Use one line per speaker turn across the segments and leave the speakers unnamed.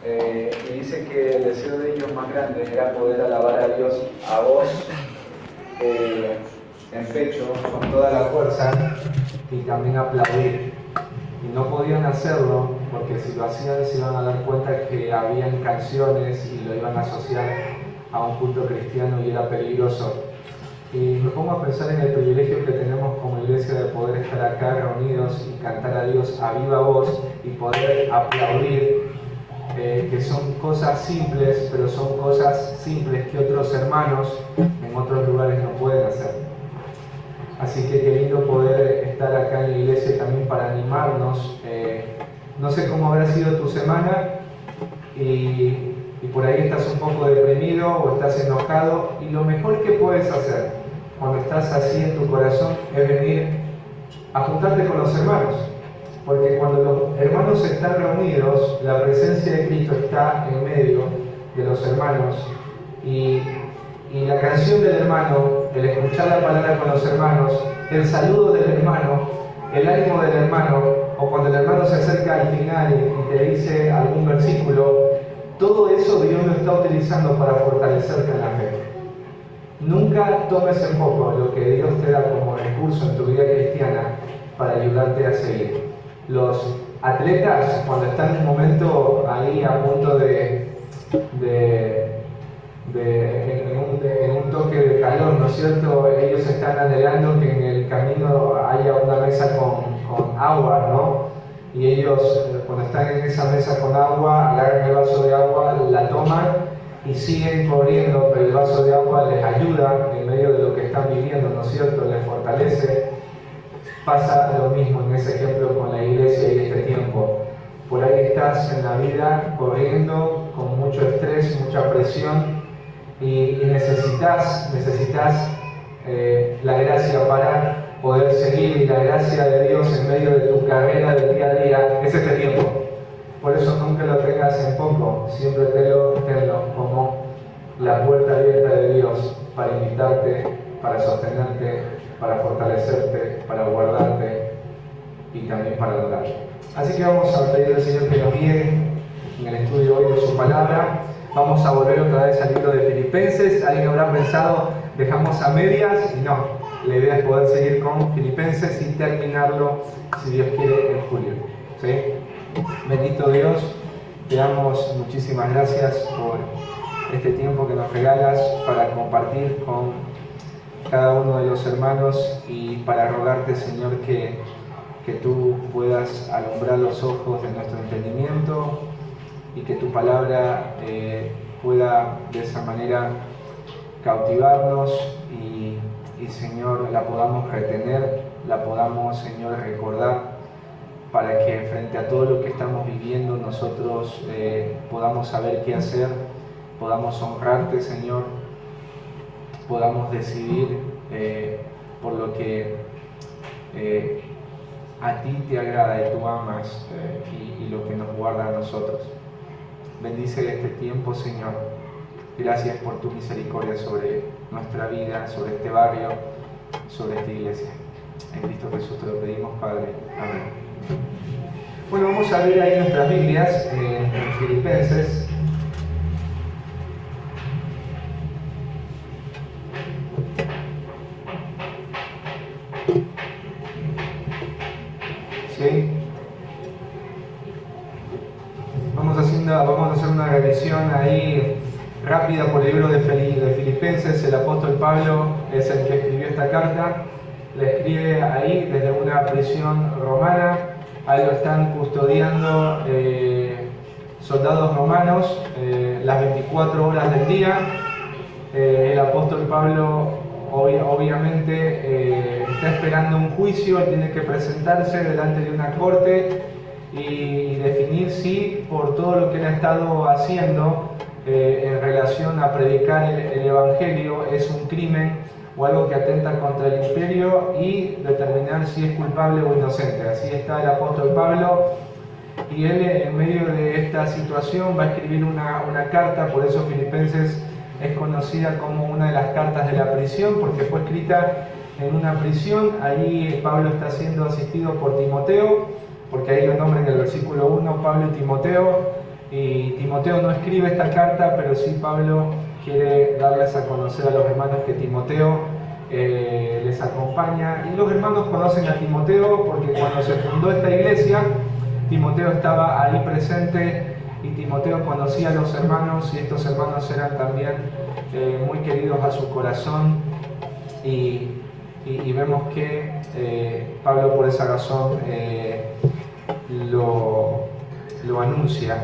y dice que el deseo de ellos más grande era poder alabar a Dios a voz en pecho, con toda la fuerza, y también aplaudir. Y no podían hacerlo porque si lo hacían se iban a dar cuenta que habían canciones y lo iban a asociar a un culto cristiano y era peligroso. Y me pongo a pensar en el privilegio que tenemos como iglesia de poder estar acá reunidos y cantar a Dios a viva voz y poder aplaudir, que son cosas simples, pero son cosas simples que otros hermanos en otros lugares no pueden hacer. Así que qué lindo poder estar acá en la iglesia también para animarnos. No sé cómo habrá sido tu semana y por ahí estás un poco deprimido o estás enojado, y lo mejor que puedes hacer cuando estás así en tu corazón es venir a juntarte con los hermanos, porque cuando los hermanos están reunidos, la presencia de Cristo está en medio de los hermanos, y la canción del hermano, el escuchar la palabra con los hermanos, el saludo del hermano, el ánimo del hermano, o cuando el hermano se acerca al final y te dice algún versículo, todo eso Dios lo está utilizando para fortalecerte en la fe. Nunca tomes en poco lo que Dios te da como recurso en tu vida cristiana para ayudarte a seguir. Los atletas, cuando están en un momento ahí a punto en un toque de calor, ¿no es cierto? Ellos están anhelando que en el camino haya una mesa con agua, ¿no? Y ellos, cuando están en esa mesa con agua, agarran el vaso de agua, la toman y siguen corriendo, pero el vaso de agua les ayuda en medio de lo que están viviendo, ¿no es cierto? Les fortalece. Pasa lo mismo en ese ejemplo con la iglesia y este tiempo. Por ahí estás en la vida corriendo con mucho estrés, mucha presión, y necesitas la gracia para poder seguir, y la gracia de Dios en medio de tu carrera del día a día es este tiempo. Por eso nunca lo tengas en poco, siempre tenlo como la puerta abierta de Dios para invitarte, para sostenerte, para fortalecerte, para guardarte y también para adorar. Así que vamos a pedir al Señor que nos guíe en el estudio hoy de su palabra. Vamos a volver otra vez al libro de Filipenses. Alguien habrá pensado, dejamos a medias, y no, la idea es poder seguir con Filipenses y terminarlo, si Dios quiere, en julio. ¿Sí? Bendito Dios, te damos muchísimas gracias por este tiempo que nos regalas para compartir con cada uno de los hermanos, y para rogarte, Señor, que tú puedas alumbrar los ojos de nuestro entendimiento y que tu palabra pueda de esa manera cautivarnos y Señor, la podamos retener, la podamos, Señor, recordar, para que frente a todo lo que estamos viviendo nosotros podamos saber qué hacer, podamos honrarte, Señor, podamos decidir por lo que a ti te agrada y tú amas, y lo que nos guarda a nosotros. Bendice este tiempo, Señor. Gracias por tu misericordia sobre nuestra vida, sobre este barrio, sobre esta iglesia. En Cristo Jesús te lo pedimos, Padre. Amén. Bueno, vamos a abrir ahí nuestras Biblias en Filipenses. ¿Sí? Vamos a hacer una revisión ahí rápida por el libro de Filipenses. El apóstol Pablo es el que escribió esta carta. La escribe ahí desde una prisión romana. Ahí lo están custodiando soldados romanos las 24 horas del día. El apóstol Pablo obviamente está esperando un juicio. Él tiene que presentarse delante de una corte y definir si por todo lo que él ha estado haciendo en relación a predicar el Evangelio es un crimen o algo que atenta contra el imperio, y determinar si es culpable o inocente. Así está el apóstol Pablo, y él en medio de esta situación va a escribir una carta. Por eso Filipenses es conocida como una de las cartas de la prisión, porque fue escrita en una prisión. Ahí Pablo está siendo asistido por Timoteo, porque ahí lo nombra en el versículo 1, Pablo y Timoteo. Y Timoteo no escribe esta carta, pero sí Pablo quiere darles a conocer a los hermanos que Timoteo les acompaña. Y los hermanos conocen a Timoteo porque cuando se fundó esta iglesia, Timoteo estaba ahí presente y Timoteo conocía a los hermanos y estos hermanos eran también muy queridos a su corazón y vemos que Pablo por esa razón lo anuncia.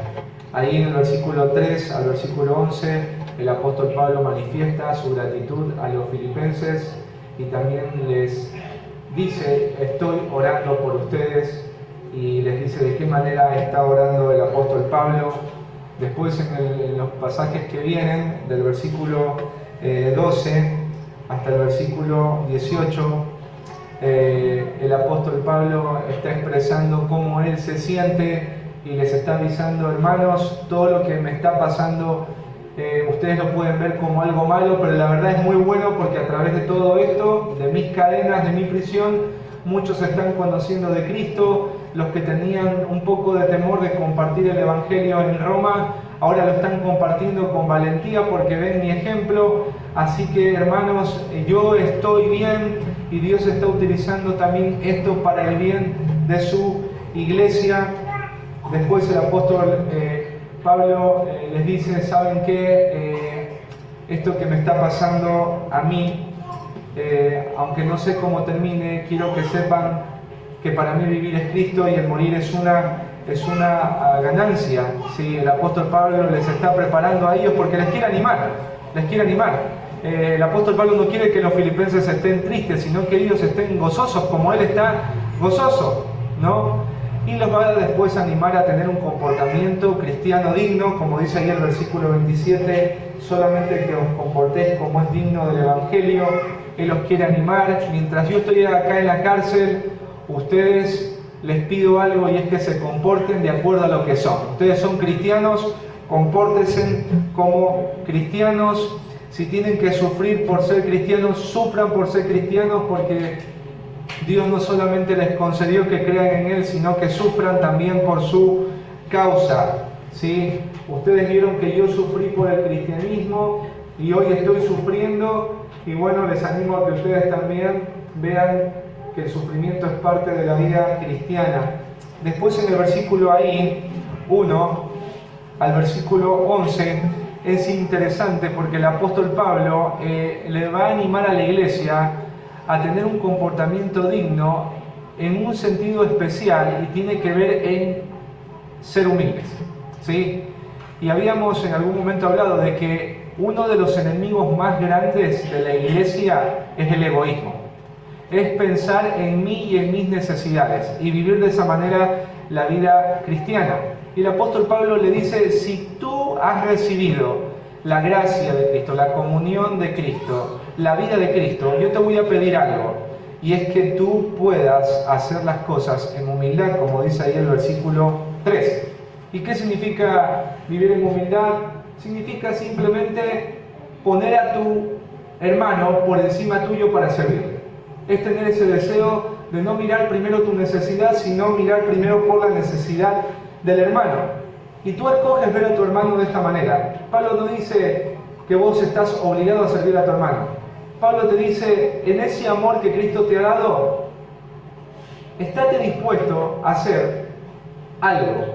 Ahí en el versículo 3 al versículo 11 el apóstol Pablo manifiesta su gratitud a los filipenses y también les dice: estoy orando por ustedes, y les dice de qué manera está orando el apóstol Pablo. Después en los pasajes que vienen, del versículo 12 hasta el versículo 18, el apóstol Pablo está expresando cómo él se siente y les está avisando: hermanos, todo lo que me está pasando, ustedes lo pueden ver como algo malo, pero la verdad es muy bueno porque a través de todo esto, de mis cadenas, de mi prisión, muchos están conociendo de Cristo. Los que tenían un poco de temor de compartir el Evangelio en Roma, ahora lo están compartiendo con valentía porque ven mi ejemplo. Así que, hermanos, yo estoy bien y Dios está utilizando también esto para el bien de su iglesia. Después el apóstol Pablo les dice: ¿saben qué? Esto que me está pasando a mí, aunque no sé cómo termine, quiero que sepan que para mí vivir es Cristo y el morir es una ganancia. ¿Sí? El apóstol Pablo les está preparando a ellos porque les quiere animar. El apóstol Pablo no quiere que los filipenses estén tristes, sino que ellos estén gozosos como él está gozoso, ¿no? Y los va a después animar a tener un comportamiento cristiano digno, como dice ahí el versículo 27, solamente que os comportéis como es digno del Evangelio. Él los quiere animar. Mientras yo estoy acá en la cárcel, ustedes les pido algo, y es que se comporten de acuerdo a lo que son. Ustedes son cristianos, compórtense como cristianos. Si tienen que sufrir por ser cristianos, sufran por ser cristianos, porque Dios no solamente les concedió que crean en Él, sino que sufran también por su causa. ¿Sí? Ustedes vieron que yo sufrí por el cristianismo y hoy estoy sufriendo, y bueno, les animo a que ustedes también vean que el sufrimiento es parte de la vida cristiana. Después en el versículo 1 al versículo 11 es interesante porque el apóstol Pablo le va a animar a la iglesia a tener un comportamiento digno en un sentido especial, y tiene que ver en ser humildes, ¿sí? Y habíamos en algún momento hablado de que uno de los enemigos más grandes de la iglesia es el egoísmo. Es pensar en mí y en mis necesidades y vivir de esa manera la vida cristiana. Y el apóstol Pablo le dice: si tú has recibido la gracia de Cristo, la comunión de Cristo, la vida de Cristo, yo te voy a pedir algo, y es que tú puedas hacer las cosas en humildad, como dice ahí el versículo 3. ¿Y qué significa vivir en humildad? Significa simplemente poner a tu hermano por encima tuyo para servirle. Es tener ese deseo de no mirar primero tu necesidad, sino mirar primero por la necesidad del hermano. Y tú escoges ver a tu hermano de esta manera. Pablo no dice que vos estás obligado a servir a tu hermano. Pablo te dice: en ese amor que Cristo te ha dado, estate dispuesto a hacer algo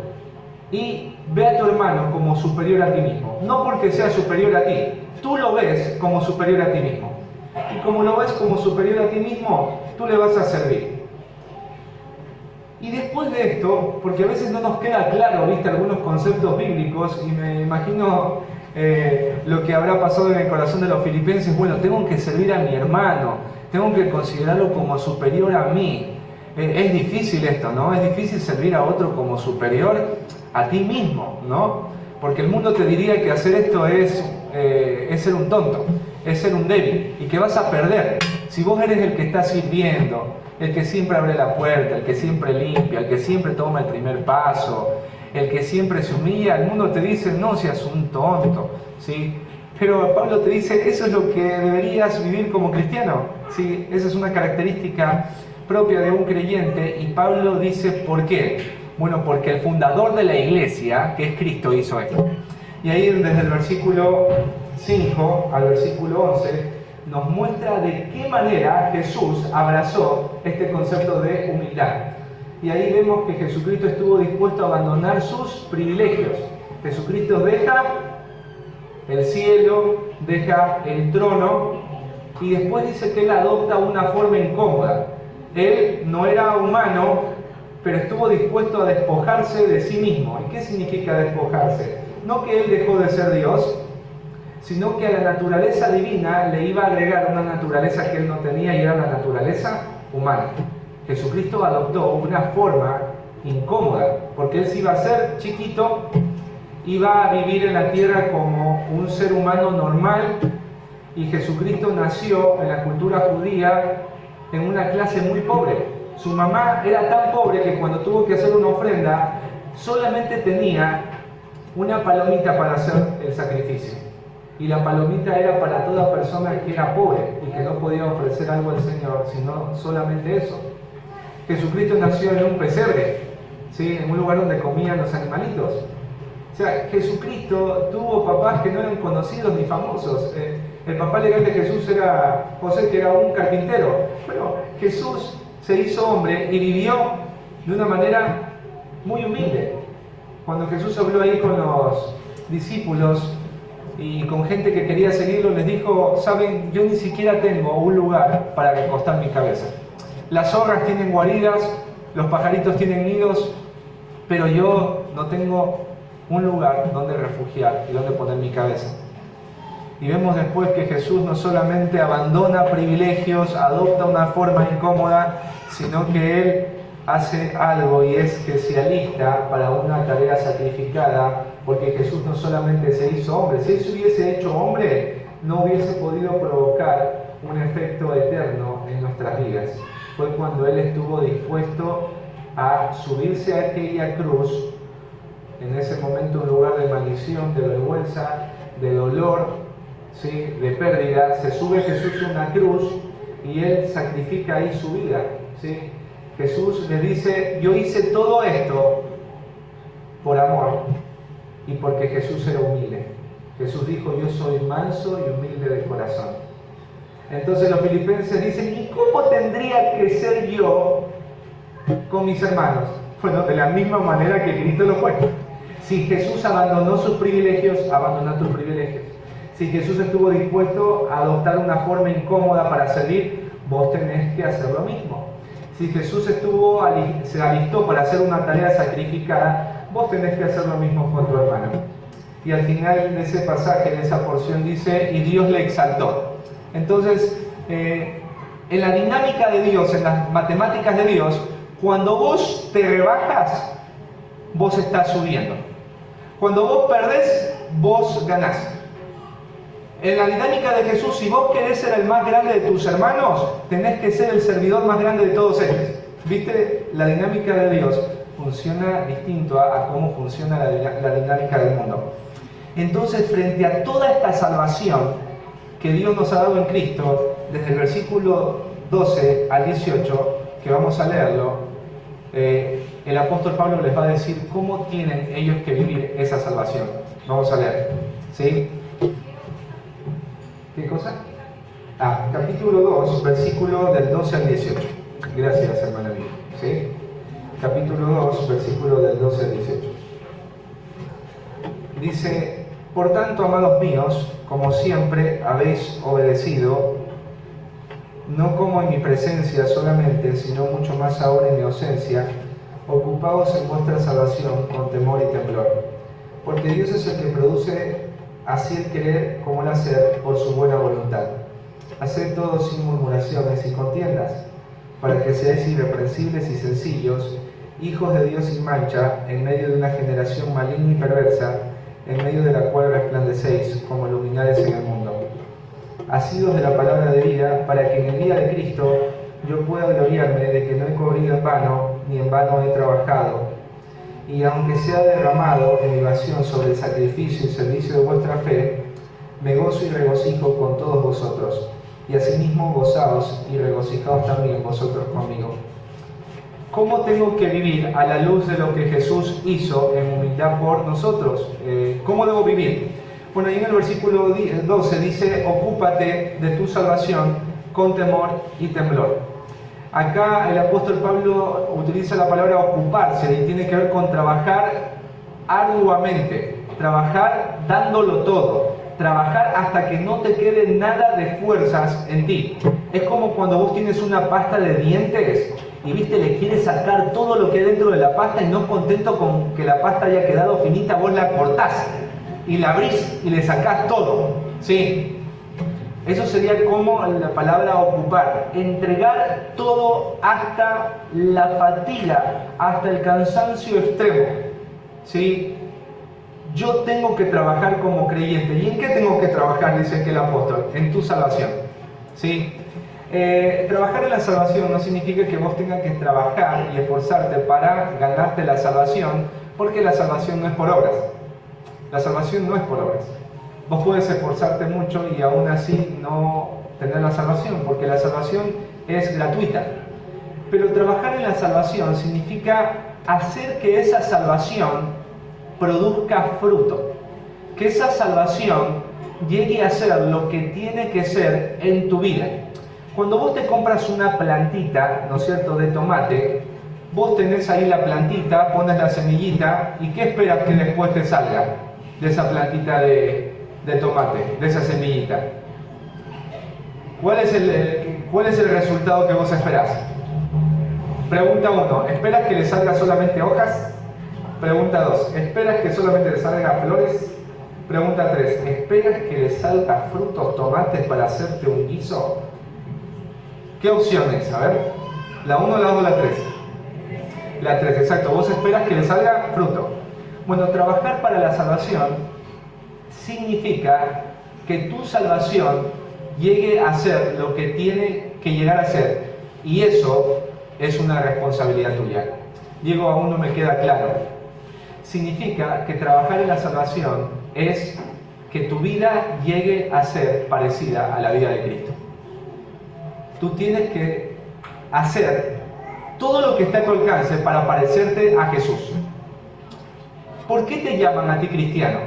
y ve a tu hermano como superior a ti mismo. No porque sea superior a ti, tú lo ves como superior a ti mismo. Y como lo ves como superior a ti mismo, tú le vas a servir. Y después de esto, porque a veces no nos queda claro, ¿viste?, algunos conceptos bíblicos, y me imagino lo que habrá pasado en el corazón de los filipenses: bueno, tengo que servir a mi hermano, tengo que considerarlo como superior a mí. Es difícil esto, ¿no? Es difícil servir a otro como superior a ti mismo, ¿no? Porque el mundo te diría que hacer esto es ser un tonto, es ser un débil, y que vas a perder. Si vos eres el que está sirviendo, el que siempre abre la puerta, el que siempre limpia, el que siempre toma el primer paso, el que siempre se humilla, el mundo te dice: no seas un tonto, ¿sí? Pero Pablo te dice: eso es lo que deberías vivir como cristiano, ¿sí? Esa es una característica propia de un creyente. Y Pablo dice: ¿por qué? Bueno, porque el fundador de la iglesia, que es Cristo, hizo esto. Y ahí desde el versículo 5 al versículo 11 nos muestra de qué manera Jesús abrazó este concepto de humildad. Y ahí vemos que Jesucristo estuvo dispuesto a abandonar sus privilegios. Jesucristo deja el cielo, deja el trono y después dice que Él adopta una forma incómoda. Él no era humano, pero estuvo dispuesto a despojarse de sí mismo. ¿Y qué significa despojarse? No que Él dejó de ser Dios, sino que a la naturaleza divina le iba a agregar una naturaleza que Él no tenía y era la naturaleza humana. Jesucristo adoptó una forma incómoda, porque Él se iba a hacer chiquito, iba a vivir en la tierra como un ser humano normal, y Jesucristo nació en la cultura judía en una clase muy pobre. Su mamá era tan pobre que cuando tuvo que hacer una ofrenda, solamente tenía una palomita para hacer el sacrificio. Y la palomita era para toda persona que era pobre y que no podía ofrecer algo al Señor, sino solamente eso. Jesucristo nació en un pesebre, ¿sí? En un lugar donde comían los animalitos. O sea, Jesucristo tuvo papás que no eran conocidos ni famosos. El papá legal de Jesús era José, que era un carpintero. Bueno, Jesús se hizo hombre y vivió de una manera muy humilde. Cuando Jesús habló ahí con los discípulos y con gente que quería seguirlo, les dijo: saben, yo ni siquiera tengo un lugar para recostar mi cabeza. Las zorras tienen guaridas, los pajaritos tienen nidos, pero yo no tengo un lugar donde refugiar y donde poner mi cabeza. Y vemos después que Jesús no solamente abandona privilegios, adopta una forma incómoda, sino que Él hace algo, y es que se alista para una tarea sacrificada, porque Jesús no solamente se hizo hombre. Si Él se hubiese hecho hombre, no hubiese podido provocar un efecto eterno en nuestras vidas. Fue cuando Él estuvo dispuesto a subirse a aquella cruz, en ese momento un lugar de maldición, de vergüenza, de dolor, ¿sí?, de pérdida. Se sube Jesús a una cruz y Él sacrifica ahí su vida, ¿sí? Jesús le dice: yo hice todo esto por amor y porque Jesús era humilde. Jesús dijo: yo soy manso y humilde de corazón. Entonces los filipenses dicen: ¿y cómo tendría que ser yo con mis hermanos? Bueno, de la misma manera que Cristo lo fue. Si Jesús abandonó sus privilegios, abandona tus privilegios. Si Jesús estuvo dispuesto a adoptar una forma incómoda para servir, vos tenés que hacer lo mismo. Si Jesús se alistó para hacer una tarea sacrificada, vos tenés que hacer lo mismo con tu hermano. Y al final de ese pasaje, de esa porción, dice: y Dios le exaltó. Entonces, en la dinámica de Dios, en las matemáticas de Dios, cuando vos te rebajas, vos estás subiendo. Cuando vos perdés, vos ganás. En la dinámica de Jesús, si vos querés ser el más grande de tus hermanos, tenés que ser el servidor más grande de todos ellos. ¿Viste? La dinámica de Dios funciona distinto a cómo funciona la dinámica del mundo. Entonces, frente a toda esta salvación que Dios nos ha dado en Cristo, desde el versículo 12 al 18, que vamos a leerlo, el apóstol Pablo les va a decir cómo tienen ellos que vivir esa salvación. Vamos a leer, ¿sí? ¿Qué cosa? Capítulo 2, versículo del 12 al 18. Gracias, hermana mía. ¿Sí? Capítulo 2, versículo del 12 al 18. Dice: por tanto, amados míos, como siempre habéis obedecido, no como en mi presencia solamente, sino mucho más ahora en mi ausencia, ocupaos en vuestra salvación con temor y temblor. Porque Dios es el que produce así el querer como el hacer por su buena voluntad. Haced todo sin murmuraciones y contiendas, para que seáis irreprensibles y sencillos, hijos de Dios sin mancha, en medio de una generación maligna y perversa, en medio de la cual resplandecéis como luminares en el mundo. Asidos de la palabra de vida, para que en el día de Cristo yo pueda gloriarme de que no he corrido en vano, ni en vano he trabajado. Y aunque sea derramado en libación sobre el sacrificio y servicio de vuestra fe, me gozo y regocijo con todos vosotros, y asimismo gozaos y regocijaos también vosotros conmigo. ¿Cómo tengo que vivir a la luz de lo que Jesús hizo en humildad por nosotros? ¿Cómo debo vivir? Bueno, ahí en el versículo 12 dice, ocúpate de tu salvación con temor y temblor. Acá el apóstol Pablo utiliza la palabra ocuparse y tiene que ver con trabajar arduamente, trabajar dándolo todo, trabajar hasta que no te quede nada de fuerzas en ti. Es como cuando vos tienes una pasta de dientes y viste, le quieres sacar todo lo que hay dentro de la pasta y no contento con que la pasta haya quedado finita, vos la cortás y la abrís y le sacás todo, ¿sí? Eso sería como la palabra ocupar, entregar todo hasta la fatiga, hasta el cansancio extremo, ¿sí? Yo tengo que trabajar como creyente. ¿Y en qué tengo que trabajar? Dice aquí el apóstol, en tu salvación, ¿sí? Trabajar en la salvación no significa que vos tengas que trabajar y esforzarte para ganarte la salvación, porque la salvación no es por obras. La salvación no es por obras. Vos puedes esforzarte mucho y aún así no tener la salvación, porque la salvación es gratuita. Pero trabajar en la salvación significa hacer que esa salvación produzca fruto, que esa salvación llegue a ser lo que tiene que ser en tu vida. Cuando vos te compras una plantita, ¿no es cierto?, de tomate, vos tenés ahí la plantita, pones la semillita, ¿y qué esperas que después te salga de esa plantita de tomate, de esa semillita? ¿Cuál es el resultado que vos esperás? Pregunta 1, ¿esperas que le salga solamente hojas? Pregunta 2, ¿esperas que solamente le salga flores? Pregunta 3, ¿esperas que le salga frutos, tomates para hacerte un guiso? ¿Qué opciones? A ver, la 1, la 2 o la 3. La 3, exacto, vos esperas que le salga fruto. Bueno, trabajar para la salvación significa que tu salvación llegue a ser lo que tiene que llegar a ser, y eso es una responsabilidad tuya. Diego, aún no me queda claro. Significa que trabajar en la salvación es que tu vida llegue a ser parecida a la vida de Cristo. Tú tienes que hacer todo lo que está a tu alcance para parecerte a Jesús. ¿Por qué te llaman a ti cristiano?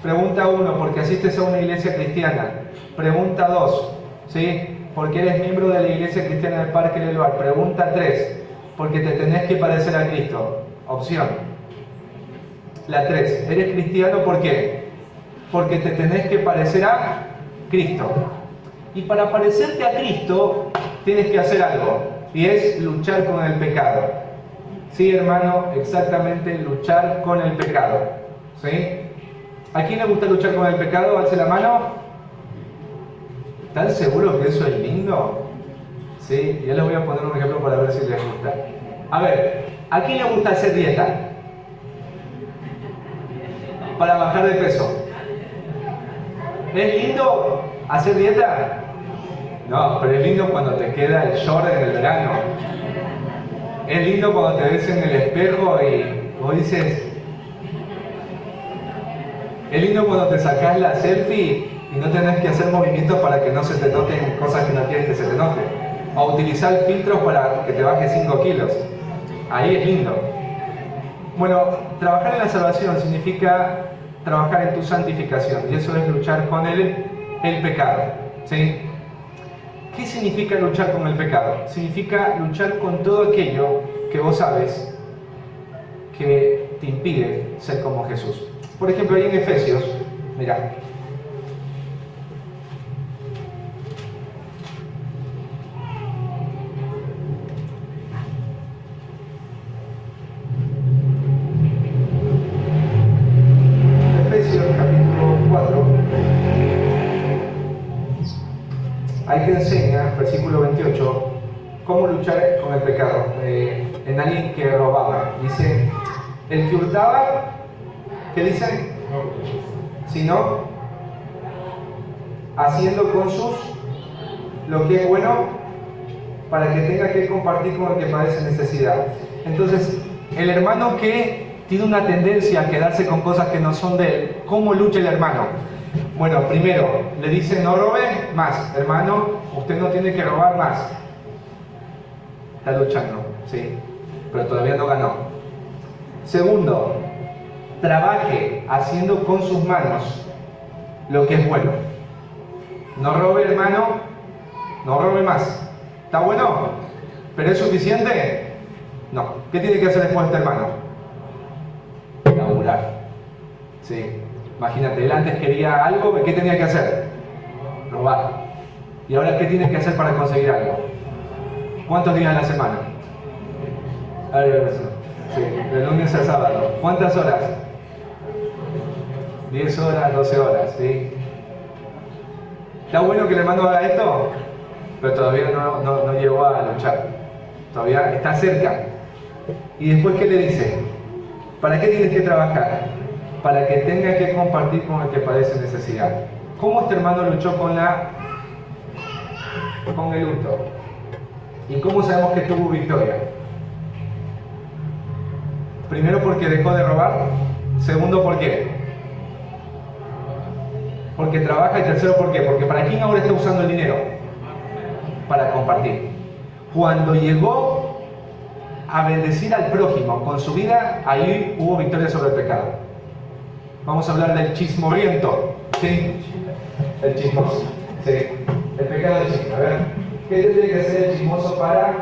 Pregunta 1, porque asistes a una iglesia cristiana. Pregunta 2, ¿sí?, porque eres miembro de la iglesia cristiana del Parque del Luar. Pregunta 3, porque te tenés que parecer a Cristo. Opción. La 3, ¿eres cristiano por qué? Porque te tenés que parecer a Cristo. Y para parecerte a Cristo tienes que hacer algo, y es luchar con el pecado. Sí, hermano, exactamente, luchar con el pecado. ¿Sí? ¿A quién le gusta luchar con el pecado? Alce la mano. ¿Están seguros que eso es lindo? Sí, ya les voy a poner un ejemplo para ver si les gusta. A ver, ¿a quién le gusta hacer dieta? Para bajar de peso. ¿Es lindo hacer dieta? No, pero es lindo cuando te queda el short en el verano. Es lindo cuando te ves en el espejo y vos dices... Es lindo cuando te sacás la selfie y no tenés que hacer movimientos para que no se te noten cosas que no quieres que se te noten. O utilizar filtros para que te bajes 5 kilos. Ahí es lindo. Bueno, trabajar en la salvación significa trabajar en tu santificación. Y eso es luchar con el pecado. ¿Sí? ¿Qué significa luchar con el pecado? Significa luchar con todo aquello que vos sabes que te impide ser como Jesús. Por ejemplo, ahí en Efesios, mirá. Efesios capítulo 4. Ahí te enseña, versículo 28, cómo luchar con el pecado. En alguien que robaba. Dice, el que hurtaba, ¿qué dice? Sino haciendo con sus lo que es bueno para que tenga que compartir con el que padece necesidad. Entonces, el hermano que tiene una tendencia a quedarse con cosas que no son de él, ¿cómo lucha el hermano? Bueno, primero, le dice no robe más. Hermano, usted no tiene que robar más. está luchando, ¿sí? Pero todavía no ganó. Segundo, trabaje haciendo con sus manos lo que es bueno. No robe, hermano, no robe más. ¿Está bueno? ¿Pero es suficiente? No. ¿Qué tiene que hacer después este hermano? Laburar. Sí. Imagínate, él antes quería algo, ¿qué tenía que hacer? Robar. ¿Y ahora qué tiene que hacer para conseguir algo? ¿Cuántos días a la semana? Sí, de lunes a sábado. ¿Cuántas horas? 10 horas, 12 horas, ¿sí? ¿Está bueno que el hermano haga esto? Pero todavía no llegó a luchar. Todavía está cerca. ¿Y después qué le dice? ¿Para qué tienes que trabajar? Para que tengas que compartir con el que padece necesidad. ¿Cómo este hermano luchó con el hurto? ¿Y cómo sabemos que tuvo victoria? Primero, porque dejó de robar. Segundo, ¿por qué? Porque trabaja. Y tercero, ¿por qué? Porque ¿para quién ahora está usando el dinero? Para compartir. Cuando llegó a bendecir al prójimo con su vida, ahí hubo victoria sobre el pecado. Vamos a hablar del chismorriento, ¿sí? El chismoso, ¿sí? El pecado del chisme. A ver, ¿qué tendría que hacer el chismoso para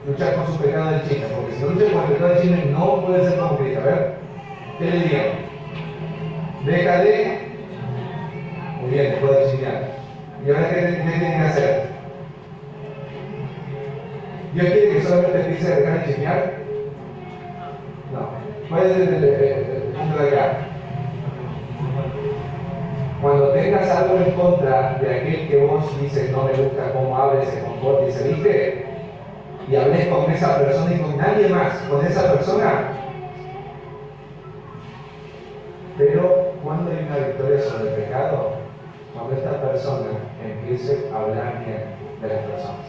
luchar con su pecado del chisme? Porque si no lucha con el pecado del chisme, no puede ser como Cristo. A ver, ¿qué le diría? Deja de... Muy bien, después de chismear. ¿Y ahora qué tiene que hacer? ¿Dios quiere que solamente empiece a dejar de chismear? No. ¿Cuál es el punto de acá? Cuando tengas algo en contra de aquel que vos dices no me gusta cómo habla, se comporta y se viste, y hables con esa persona y con nadie más, con esa persona, pero cuando hay una victoria sobre el pecado, cuando esta persona empiece a hablar bien de las personas.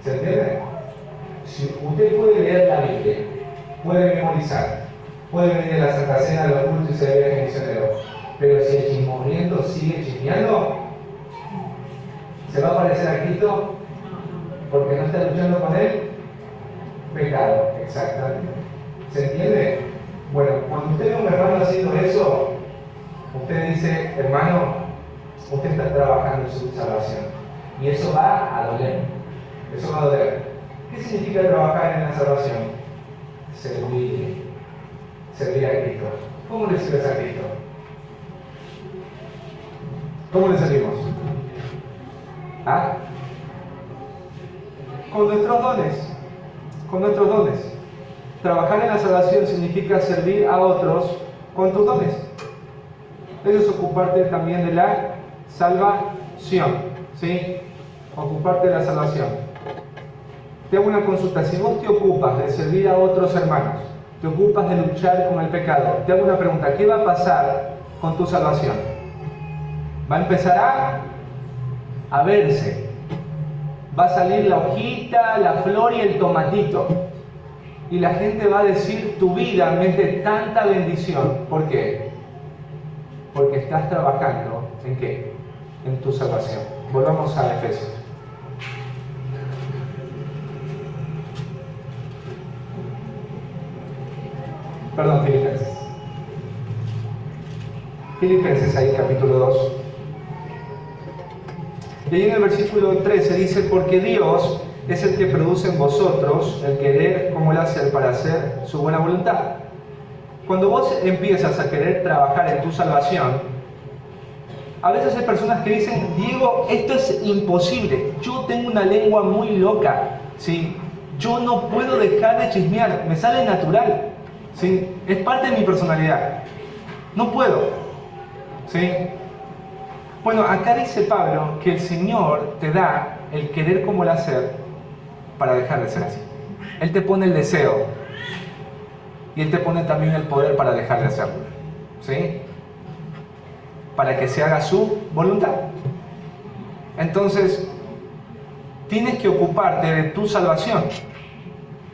¿Se entiende? Si usted puede leer la Biblia, puede memorizar, puede venir a la Santa Cena, a los cultos y ser viaje misionero, pero si el chismorriento sigue chismeando, ¿se va a parecer a Cristo? Porque no está luchando con él. Pecado, exactamente. ¿Se entiende? Bueno, cuando usted ve a un hermano haciendo eso, usted dice, hermano, usted está trabajando en su salvación. Y eso va a doler. Eso va a doler. ¿Qué significa trabajar en la salvación? Servir a Cristo. ¿Cómo le sirves a Cristo? ¿Cómo le servimos? ¿Ah? Con nuestros dones. Con nuestros dones. Trabajar en la salvación significa servir a otros con tus dones. Eso es ocuparte también de la salvación. ¿Sí? Ocuparte de la salvación. Te hago una consulta. Si vos te ocupas de servir a otros hermanos, te ocupas de luchar con el pecado, te hago una pregunta. ¿Qué va a pasar con tu salvación? Va a empezar a verse. Va a salir la hojita, la flor y el tomatito. Y la gente va a decir, tu vida mete tanta bendición. ¿Por qué? Porque estás trabajando ¿en qué? En tu salvación. Volvamos a Efesios. Perdón, Filipenses. Filipenses ahí, capítulo 2. Y ahí en el versículo 13 dice, porque Dios es el que produce en vosotros el querer como el hacer para hacer su buena voluntad. Cuando vos empiezas a querer trabajar en tu salvación, a veces hay personas que dicen, Diego, esto es imposible, yo tengo una lengua muy loca, ¿sí? Yo no puedo dejar de chismear, me sale natural, ¿sí? Es parte de mi personalidad, no puedo, ¿sí? Bueno, acá dice Pablo que el Señor te da el querer como el hacer para dejar de ser así. Él te pone el deseo y Él te pone también el poder para dejar de hacerlo, ¿sí? Para que se haga su voluntad. Entonces, tienes que ocuparte de tu salvación.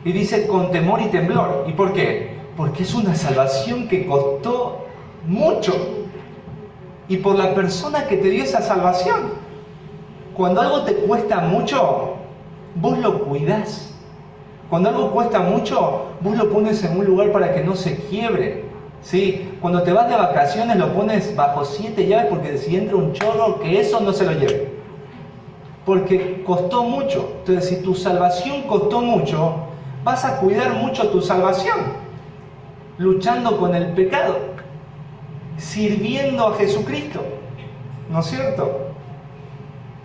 Y dice con temor y temblor. ¿Y por qué? Porque es una salvación que costó mucho. Y por la persona que te dio esa salvación. Cuando algo te cuesta mucho, vos lo cuidás. Cuando algo cuesta mucho, vos lo pones en un lugar para que no se quiebre. ¿Sí? Cuando te vas de vacaciones lo pones bajo 7 llaves porque si entra un chorro, que eso no se lo lleve. Porque costó mucho. Entonces, si tu salvación costó mucho, vas a cuidar mucho tu salvación. Luchando con el pecado. Sirviendo a Jesucristo. ¿No es cierto?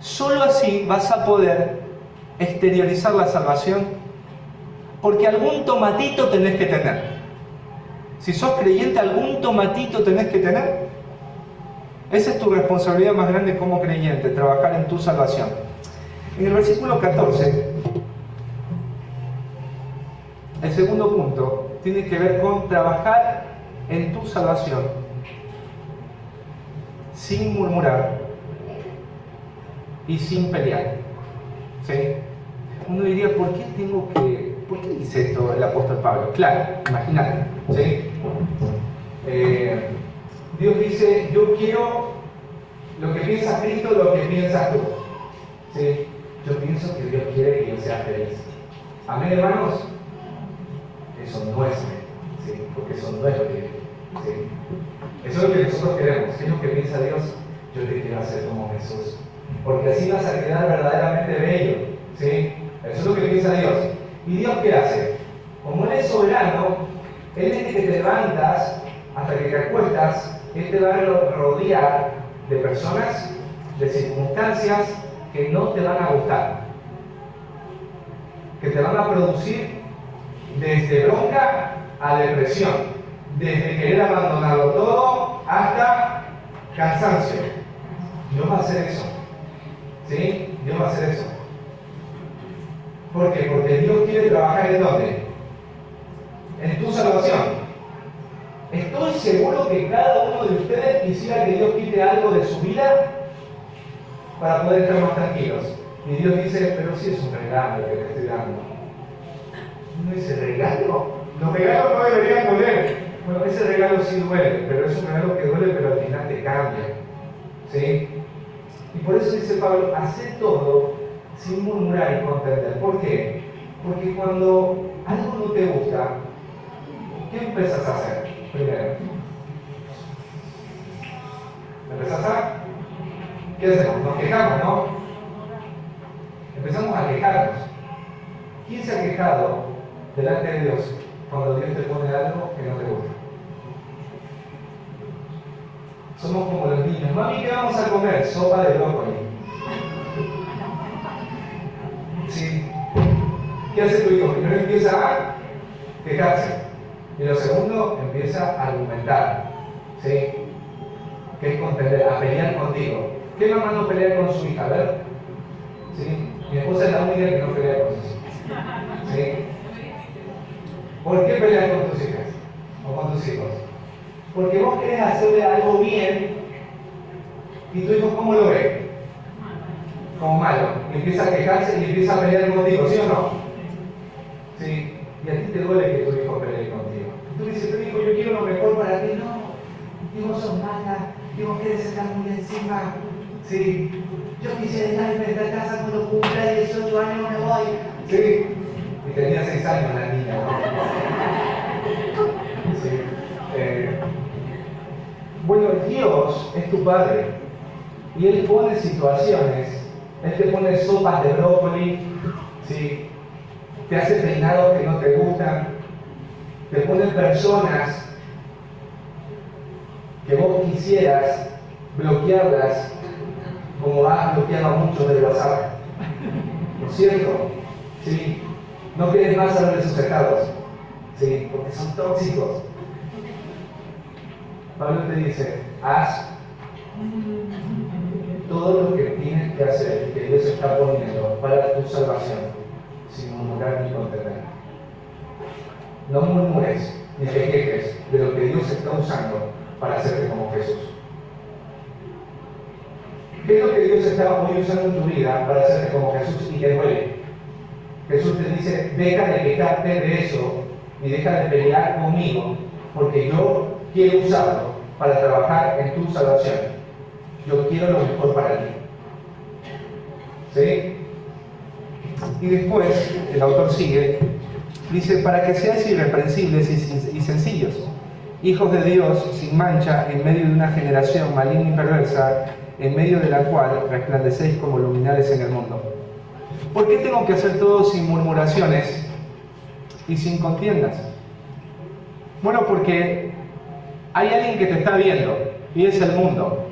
Solo así vas a poder exteriorizar la salvación. Porque algún tomatito tenés que tener. Si sos creyente, algún tomatito tenés que tener. Esa es tu responsabilidad más grande como creyente, trabajar en tu salvación. En el versículo 14, el segundo punto tiene que ver con trabajar en tu salvación sin murmurar y sin pelear. ¿Sí? Uno diría, ¿por qué dice esto el apóstol Pablo? Claro, imagínate. ¿Sí? Dios dice, yo quiero lo que piensa Cristo, lo que piensas tú. ¿Sí? Yo pienso que Dios quiere que yo sea feliz. Amén, hermanos. Eso no es amén, ¿sí? Porque eso no es lo que ¿sí? Eso es lo que nosotros queremos. ¿Qué es lo que piensa Dios? Yo te quiero hacer como Jesús. Porque así vas a quedar verdaderamente bello. ¿Sí? Eso es lo que piensa Dios. ¿Y Dios qué hace? Como Él es soberano, Él es que te levantas hasta que te acuestas, Él te va a rodear de personas, de circunstancias que no te van a gustar, que te van a producir desde bronca a depresión, desde querer abandonarlo todo hasta cansancio. Dios va a hacer eso. ¿Sí? Dios va a hacer eso. ¿Por qué? Porque Dios quiere trabajar ¿en dónde? En tu salvación. Estoy seguro que cada uno de ustedes quisiera que Dios quite algo de su vida para poder estar más tranquilos. Y Dios dice, pero si es un regalo que te estoy dando. ¿No dice regalo? Los regalos no deberían doler. Bueno, ese regalo sí duele, pero es un regalo que duele, pero al final te cambia. ¿Sí? Y por eso dice Pablo, hace todo sin murmurar y contender. ¿Por qué? Porque cuando algo no te gusta, ¿qué empiezas a hacer primero? ¿Empezás a? ¿Qué hacemos? Nos quejamos, ¿no? Empezamos a quejarnos. ¿Quién se ha quejado delante de Dios cuando Dios te pone algo que no te gusta? Somos como los niños. Mami, ¿qué vamos a comer? Sopa de brócoli. ¿Sí? ¿Qué hace tu hijo? Primero empieza a quejarse. Y lo segundo, empieza a argumentar. ¿Sí? Que es contender, a pelear contigo. ¿Qué mamá no pelea con su hija? A ver. ¿Sí? Mi esposa es la única que no pelea con sus hijas. ¿Sí? ¿Por qué peleas con tus hijas? O con tus hijos. Porque vos querés hacerle algo bien y tu hijo ¿cómo lo ve? Como malo. Y empieza a quejarse y empieza a pelear contigo, ¿sí o no? ¿Sí? Y a ti te duele que tu hijo pelee contigo. Y tú dices, pero hijo, yo quiero lo mejor para ti. No, y vos sos mala, y vos querés estar muy encima. ¿Sí? Yo quisiera estar en esta casa cuando cumpla 18 años me voy. ¿Sí? Y tenía 6 años la niña, ¿no? ¿Sí? Bueno, Dios es tu Padre y Él pone situaciones, Él te pone sopas de brócoli, ¿sí? Te hace peinados que no te gustan, te pone personas que vos quisieras bloquearlas como has bloqueado a muchos del WhatsApp, ¿no es cierto? ¿Sí? No quieres más saber de sus estados, ¿sí? Porque son tóxicos. Pablo te dice, haz todo lo que tienes que hacer, que Dios está poniendo para tu salvación, sin murmurar ni contender. No murmures ni te quejes de lo que Dios está usando para hacerte como Jesús. ¿Qué es lo que Dios está hoy usando en tu vida para hacerte como Jesús y te duele? Jesús te dice, deja de quejarte de eso y deja de pelear conmigo, porque yo quiero usarlo para trabajar en tu salvación. Yo quiero lo mejor para ti. ¿Sí? Y después, el autor sigue, dice, para que seáis irreprensibles y sencillos, hijos de Dios sin mancha en medio de una generación maligna y perversa, en medio de la cual resplandecéis como luminares en el mundo. ¿Por qué tengo que hacer todo sin murmuraciones y sin contiendas? Bueno, porque hay alguien que te está viendo y es el mundo.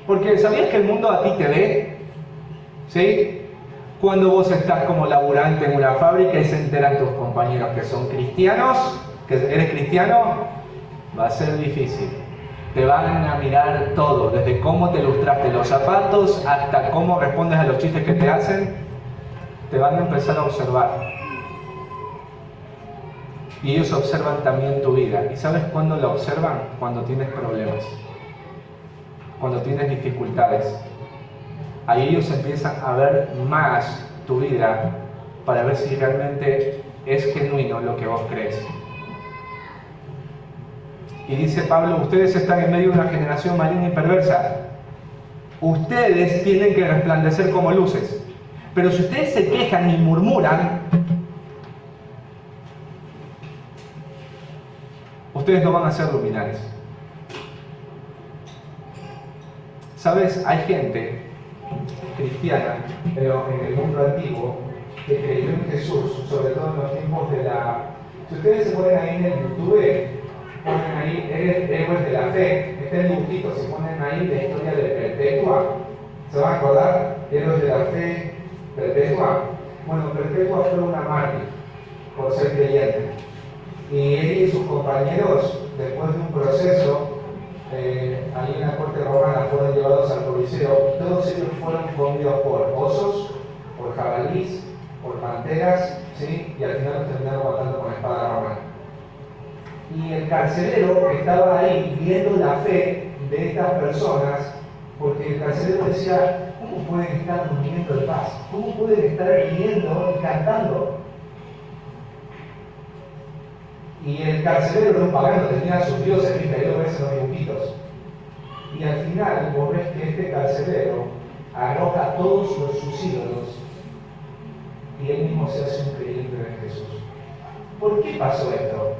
Porque ¿sabías que el mundo a ti te ve? ¿Sí? Cuando vos estás como laburante en una fábrica y se enteran tus compañeros que son cristianos, que eres cristiano, va a ser difícil. Te van a mirar todo, desde cómo te lustraste los zapatos hasta cómo respondes a los chistes que te hacen, te van a empezar a observar. Y ellos observan también tu vida. ¿Y sabes cuándo la observan? Cuando tienes problemas, cuando tienes dificultades. Ahí ellos empiezan a ver más tu vida para ver si realmente es genuino lo que vos crees. Y dice Pablo, ustedes están en medio de una generación maligna y perversa. Ustedes tienen que resplandecer como luces. Pero si ustedes se quejan y murmuran, ustedes no van a ser luminares. ¿Sabes? Hay gente cristiana, pero en el mundo antiguo, que creyó en Jesús, sobre todo en los tiempos de la... Si ustedes se ponen ahí en el YouTube, ponen ahí héroes de la fe, está el dibujito, si ponen ahí la historia de Perpetua, ¿se van a acordar? Héroes de la fe, Perpetua. Bueno, Perpetua fue una mártir por ser creyente. Y él y sus compañeros, después de un proceso, ahí en la corte romana fueron llevados al Coliseo, todos ellos fueron comidos por osos, por jabalíes, por panteras, ¿sí? Y al final los terminaron matando con espada romana. Y el carcelero estaba ahí viendo la fe de estas personas, porque el carcelero decía, ¿cómo pueden estar durmiendo en paz? ¿Cómo pueden estar riendo y cantando? Y el carcelero era un pagano, tenía a sus dioses, ¿viste? Ahí lo ves en los dibujitos. Y al final vos ves que este carcelero arroja todos sus ídolos y él mismo se hace un creyente de Jesús. ¿Por qué pasó esto?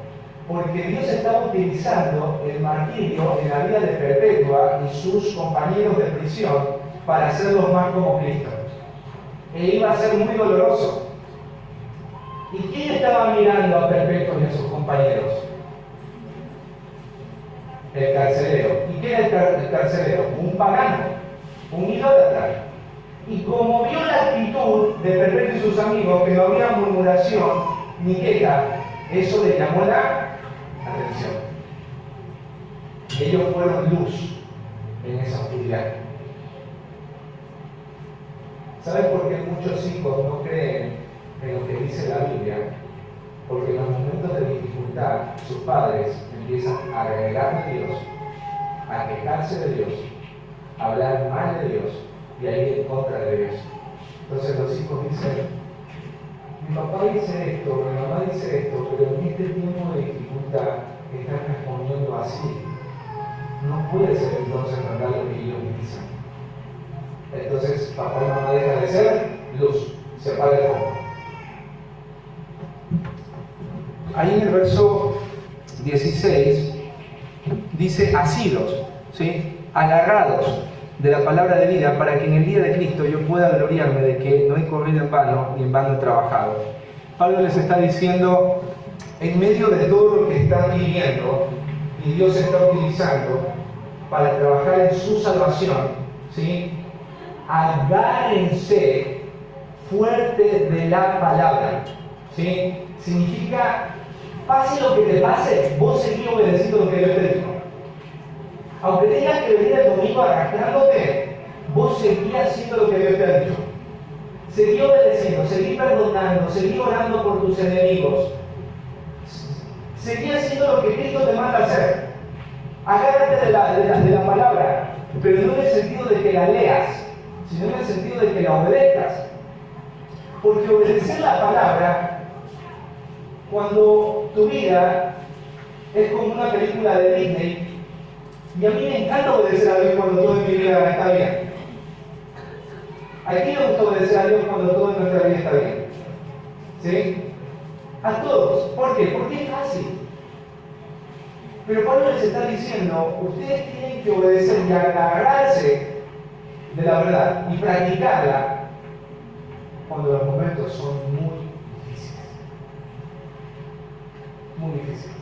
Porque Dios estaba utilizando el martirio en la vida de Perpetua y sus compañeros de prisión para hacerlos más como Cristo. E iba a ser muy doloroso. ¿Y quién estaba mirando a Perpetua y a sus compañeros? El carcelero. ¿Y qué era el carcelero? Un pagano, un idólatra. Y como vio la actitud de Perpetua y sus amigos, que no había murmuración ni queja, eso le llamó la atención. Ellos fueron luz en esa oscuridad. ¿Sabes por qué muchos hijos no creen en lo que dice la Biblia? Porque en los momentos de dificultad sus padres empiezan a renegar de Dios, a quejarse de Dios, a hablar mal de Dios y a ir en contra de Dios. Entonces los hijos dicen, mi papá dice esto, mi mamá dice esto, pero en este tiempo de dificultad están respondiendo así. No puede ser entonces verdad lo que ellos dicen. Entonces papá y mamá dejan de ser luz, se apaga el foco. Ahí en el verso 16 dice asidos, ¿sí? Agarrados de la palabra de vida para que en el día de Cristo yo pueda gloriarme de que no he corrido en vano ni en vano he trabajado. Pablo les está diciendo, en medio de todo lo que están viviendo y Dios está utilizando para trabajar en su salvación, ¿sí? Agárrense fuerte de la palabra, ¿sí? Significa, pase lo que te pase, vos seguís obedeciendo lo que Dios te dijo. Aunque tengas que venir el domingo arrastrándote, vos seguís haciendo lo que Dios te ha dicho. Seguí obedeciendo, seguí perdonando, seguí orando por tus enemigos. Seguí haciendo lo que Cristo te manda hacer. Agárrate de la palabra, pero no en el sentido de que la leas, sino en el sentido de que la obedezcas. Porque obedecer la palabra, cuando tu vida es como una película de Disney, y a mí me encanta obedecer a Dios cuando todo en mi vida está bien. ¿A quién le gusta obedecer a Dios cuando todo en nuestra vida está bien? ¿Sí? A todos. ¿Por qué? Porque es fácil. Pero Pablo les está diciendo, ustedes tienen que obedecer y agarrarse de la verdad y practicarla cuando los momentos son muy difíciles. Muy difíciles.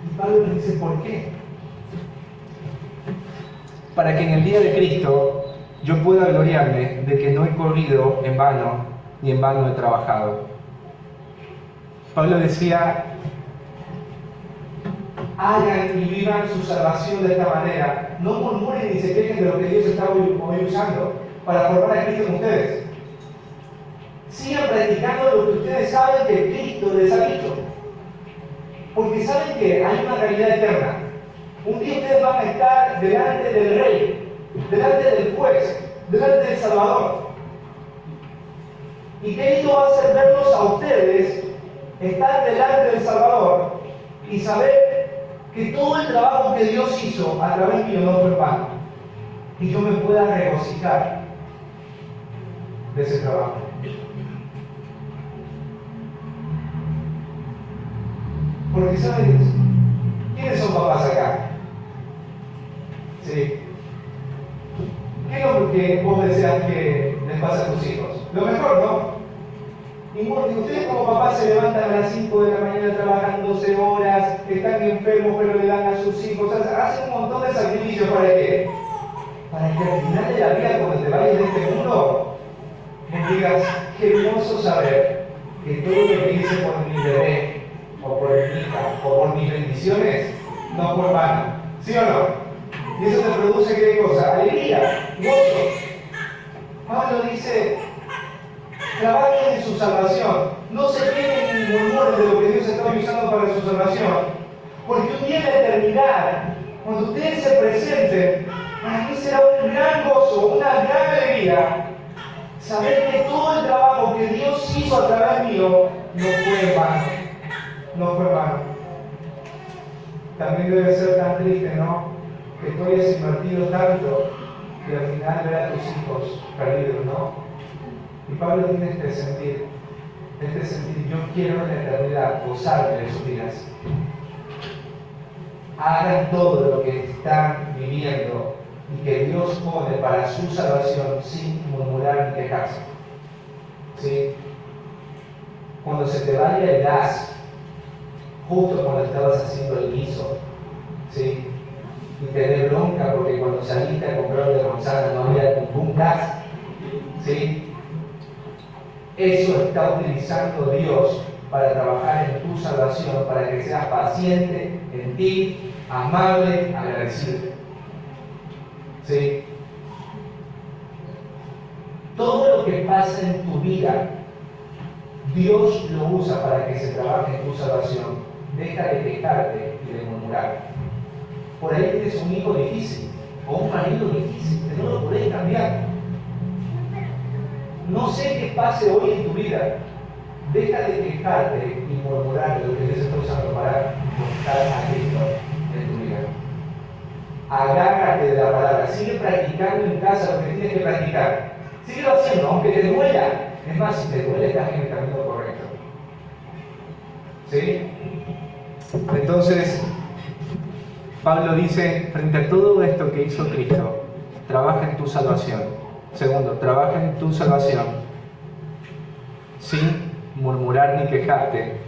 Y Pablo les dice, ¿por qué? Para que en el día de Cristo yo pueda gloriarme de que no he corrido en vano, ni en vano he trabajado. Pablo decía, hagan y vivan su salvación de esta manera. No murmuren ni se quejen de lo que Dios está hoy usando para formar a Cristo en ustedes. Sigan practicando lo que ustedes saben que Cristo les ha dicho. Porque saben que hay una realidad eterna. Un día ustedes van a estar delante del Rey, delante del Juez, delante del Salvador. Y Cristo va a hacer verlos a ustedes estar delante del Salvador y saber que todo el trabajo que Dios hizo a través mío no fue en vano. Y yo me pueda regocijar de ese trabajo. Porque, ¿sabes? ¿Quiénes son papás acá? ¿Sí? ¿Qué es lo que vos deseas que les pase a tus hijos? Lo mejor, ¿no? Y ustedes como papás se levantan a las 5 de la mañana, trabajan 12 horas, están enfermos pero le dan a sus hijos, hacen un montón de sacrificios. ¿Para qué? Para que al final de la vida, cuando te vayas de este mundo, me digas, qué hermoso saber que todo lo que hice por mi bebé, o por mi hija, o por mis bendiciones, no fue en vano. ¿Sí o no? Y eso te produce ¿qué cosa? Alegría, gozo. Pablo dice, trabajen en su salvación. No se queden ni murmuren de lo que Dios está usando para su salvación. Porque un día en la eternidad, cuando ustedes se presenten, para mí será un gran gozo, una gran alegría, saber que todo el trabajo que Dios hizo a través mío no fue en vano. No fue en vano. También debe ser tan triste, ¿no? Que tú hayas invertido tanto que al final ver a tus hijos perdidos, ¿no? Y Pablo tiene este sentir, yo quiero en la eternidad gozarme de sus vidas. Hagan todo lo que están viviendo y que Dios pone para su salvación sin murmurar ni quejarse. ¿Sí? Cuando se te vaya el gas, justo cuando estabas haciendo el guiso, ¿sí? Y te dé bronca porque cuando saliste a comprar de manzana no había ningún gas, ¿sí? Eso está utilizando Dios para trabajar en tu salvación, para que seas paciente en ti, amable, agradecido. ¿Sí? Todo lo que pasa en tu vida, Dios lo usa para que se trabaje en tu salvación. Deja de quejarte y de murmurar. Por ahí tienes un hijo difícil o un marido difícil que no lo podés cambiar. No sé qué pase hoy en tu vida. Deja de quejarte y murmurar de lo que Dios está usando para buscar a Cristo en tu vida. Agárrate de la palabra. Sigue practicando en casa lo que tienes que practicar. Síguelo haciendo, aunque te duela. Es más, si te duele, estás en el camino correcto. ¿Sí? Entonces, Pablo dice, frente a todo esto que hizo Cristo, trabaja en tu salvación. Segundo, trabaja en tu salvación sin murmurar ni quejarte.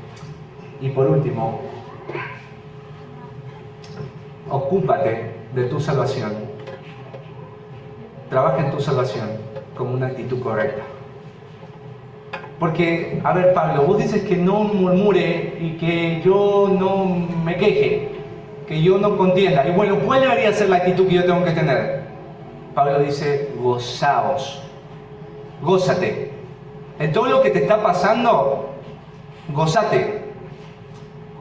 Y por último, ocúpate de tu salvación. Trabaja en tu salvación como una actitud correcta. Porque, a ver, Pablo, vos dices que no murmure y que yo no me queje, que yo no contienda. Y bueno, ¿cuál debería ser la actitud que yo tengo que tener? Pablo dice, gozaos, gózate. En todo lo que te está pasando, gózate.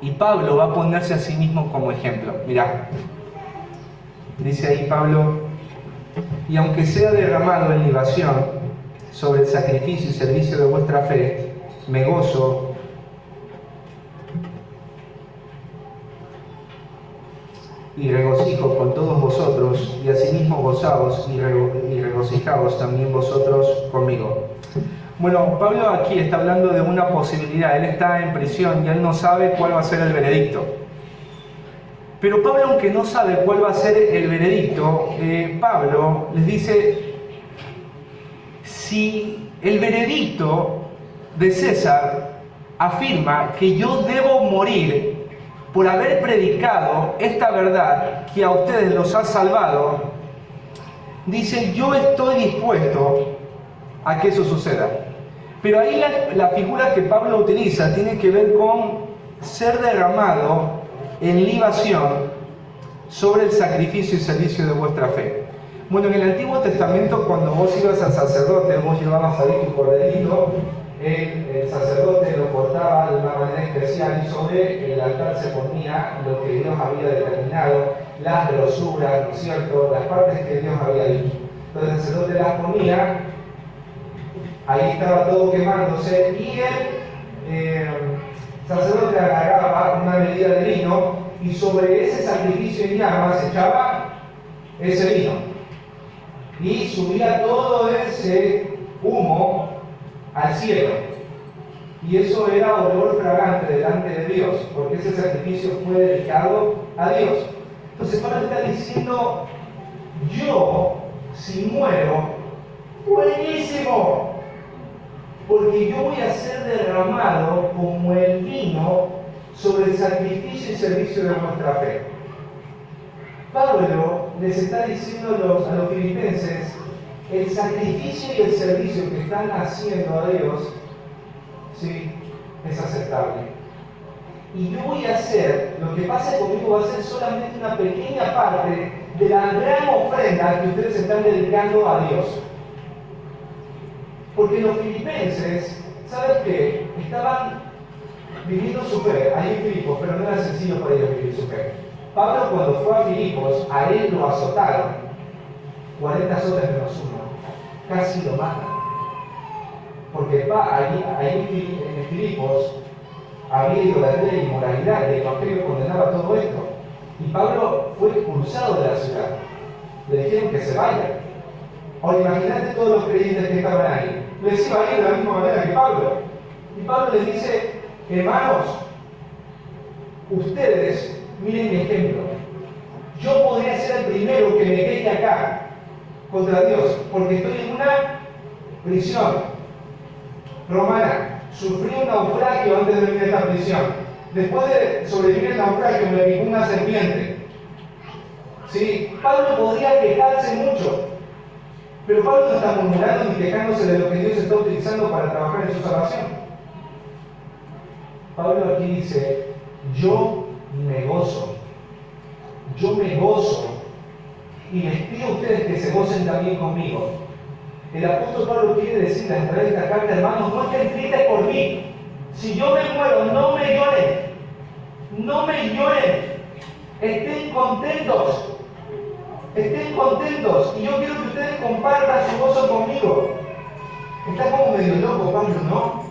Y Pablo va a ponerse a sí mismo como ejemplo. Mirá, dice ahí Pablo, y aunque sea derramado en libación sobre el sacrificio y servicio de vuestra fe, me gozo y regocijo con todos vosotros, y asimismo gozaos y regocijaos también vosotros conmigo. Bueno, Pablo aquí está hablando de una posibilidad. Él está en prisión y él no sabe cuál va a ser el veredicto. Pero Pablo, aunque no sabe cuál va a ser el veredicto, Pablo les dice, si el veredicto de César afirma que yo debo morir por haber predicado esta verdad que a ustedes los ha salvado, dice, yo estoy dispuesto a que eso suceda. Pero ahí la figura que Pablo utiliza tiene que ver con ser derramado en libación sobre el sacrificio y servicio de vuestra fe. Bueno, en el Antiguo Testamento, cuando vos ibas al sacerdote, vos llevabas ahí tu corderito, el sacerdote lo cortaba de una manera especial y sobre el altar se ponía lo que Dios había determinado, las grosuras, ¿no es cierto?, las partes que Dios había dicho. Entonces el sacerdote las ponía, ahí estaba todo quemándose y el sacerdote agarraba una medida de vino y sobre ese sacrificio en llamas echaba ese vino y subía todo ese humo al cielo, y eso era olor fragante delante de Dios, porque ese sacrificio fue dedicado a Dios. Entonces Pablo está diciendo, yo, si muero, buenísimo, porque yo voy a ser derramado como el vino sobre el sacrificio y servicio de vuestra fe. Pablo les está diciendo a los filipenses, el sacrificio y el servicio que están haciendo a Dios, sí, es aceptable. Y yo voy a hacer, lo que pase conmigo va a ser solamente una pequeña parte de la gran ofrenda que ustedes están dedicando a Dios. Porque los filipenses, ¿sabes qué? Estaban viviendo su fe ahí en Filipos, pero no era sencillo para ellos vivir su fe. Pablo, cuando fue a Filipos, a él lo azotaron, 40 azotes menos uno, casi lo matan. Porque ahí en Filipos había idolatría e inmoralidad, y el Evangelio condenaba todo esto. Y Pablo fue expulsado de la ciudad. Le dijeron que se vaya. Ahora imagínate todos los creyentes que estaban ahí. Les iba a ir de la misma manera que Pablo. Y Pablo les dice, hermanos, ustedes miren mi ejemplo. Yo podría ser el primero que me quede acá contra Dios, porque estoy en una prisión romana. Sufrí un naufragio antes de venir a esta prisión. Después de sobrevivir el naufragio me picó una serpiente. ¿Sí? Pablo podría quejarse mucho, pero Pablo no está murmurando ni quejándose de lo que Dios está utilizando para trabajar en su salvación. Pablo aquí dice, yo me gozo, y les pido a ustedes que se gocen también conmigo. El apóstol Pablo quiere decirles a través de esta carta, hermanos, no estén tristes por mí. Si yo me muero, no me lloren, estén contentos, y yo quiero que ustedes compartan su gozo conmigo. Está como medio loco Pablo, ¿no?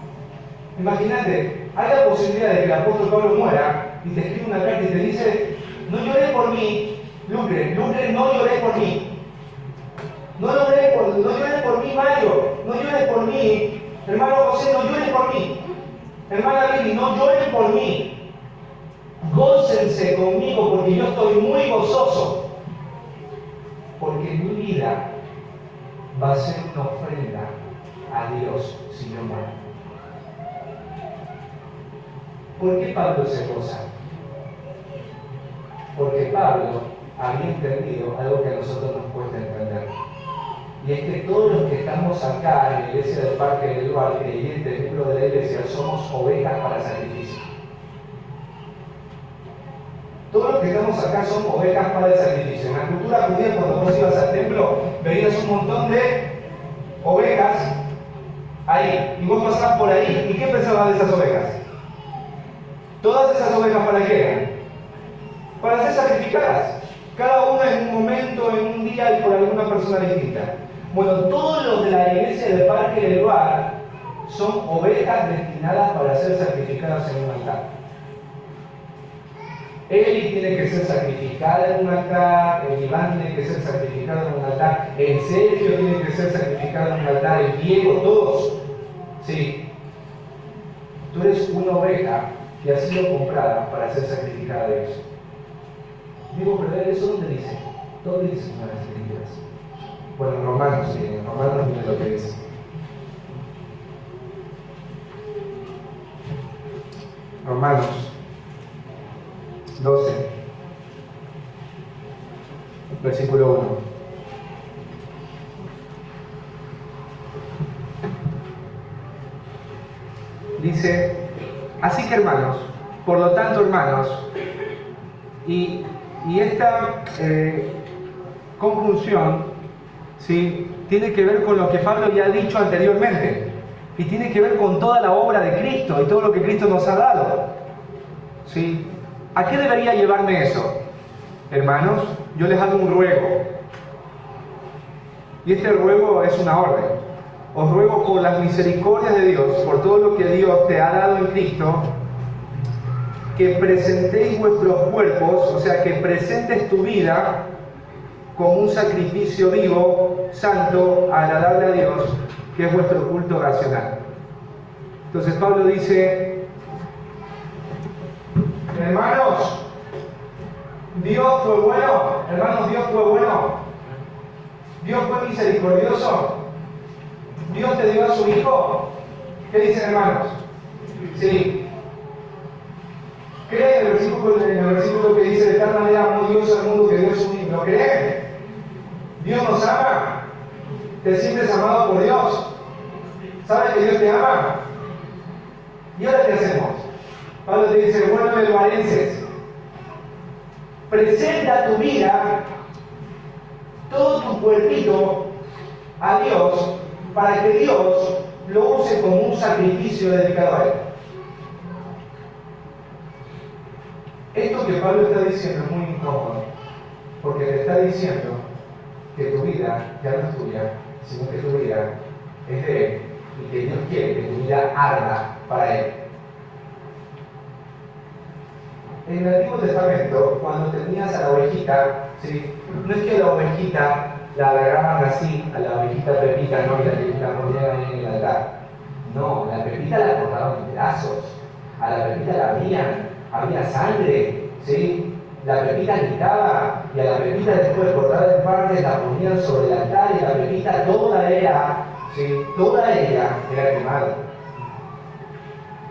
Imagínate, hay la posibilidad de que el apóstol Pablo muera y te escribe una carta y te dice, no llores por mí, Lucre, no llores por mí. No llores por mí, Mario, no llores por mí. Hermano José, no llores por mí. Hermana Lili, no lloren por mí. Gócense conmigo porque yo estoy muy gozoso. Porque mi vida va a ser una ofrenda a Dios si yo muero. ¿Por qué Pablo se goza? Porque Pablo había entendido algo que a nosotros nos cuesta entender. Y es que todos los que estamos acá en la iglesia del Parque del Lugar, creyentes, miembros de la iglesia, somos ovejas para sacrificio. Todos los que estamos acá son ovejas para el sacrificio. En la cultura judía, cuando vos ibas al templo, veías un montón de ovejas ahí. Y vos pasabas por ahí. ¿Y qué pensabas de esas ovejas? Todas esas ovejas, ¿para qué eran? Para ser sacrificadas. Cada una en un momento, en un día y por alguna persona distinta. Bueno, todos los de la iglesia del Parque del Lugar son ovejas destinadas para ser sacrificadas en un altar. Eli tiene que ser sacrificada en un altar, el Iván tiene que ser sacrificado en un altar, el Sergio tiene que ser sacrificado en un altar, el Diego, todos. Sí. Tú eres una oveja que ha sido comprada para ser sacrificada a Dios. Digo, pero ¿eso dónde dice? ¿Dónde dice en las Escrituras? Bueno, en Romanos, sí, en Romanos miren lo que dice. Romanos 12, versículo 1. Dice, así que hermanos, por lo tanto hermanos, y esta conjunción, ¿sí?, tiene que ver con lo que Pablo ya ha dicho anteriormente, y tiene que ver con toda la obra de Cristo y todo lo que Cristo nos ha dado. ¿Sí? ¿A qué debería llevarme eso? Hermanos, yo les hago un ruego, y este ruego es una orden. Os ruego por las misericordias de Dios, por todo lo que Dios te ha dado en Cristo, que presentéis vuestros cuerpos, o sea, que presentes tu vida como un sacrificio vivo, santo, agradable a Dios, que es vuestro culto racional. Entonces Pablo dice, hermanos, Dios fue bueno, hermanos, Dios fue bueno, Dios fue misericordioso, Dios te dio a su Hijo. ¿Qué dicen, hermanos? Sí. ¿Creen en el versículo que dice, de tal manera amó Dios al mundo que dio a su Hijo? ¿Lo creen? Dios nos ama. Te sientes amado por Dios. ¿Sabes que Dios te ama? ¿Y ahora qué hacemos? Pablo te dice, bueno, meluarenses, presenta tu vida, todo tu cuerpito, a Dios, para que Dios lo use como un sacrificio dedicado a Él. Esto que Pablo está diciendo es muy incómodo, porque te está diciendo que tu vida ya no es tuya, sino que tu vida es de Él, y que Dios quiere que tu vida arda para Él. En el Antiguo Testamento, cuando tenías a la ovejita, ¿sí?, no es que la ovejita la agarraban así, a la ovejita Pepita, ¿no?, y la ponían ahí en el altar. No, la Pepita la cortaban en pedazos, a la Pepita la abrían, había sangre, ¿sí? La Pepita gritaba, y a la Pepita después cortada en partes la ponían sobre el altar, y la Pepita toda era, ¿sí?, toda ella era quemada.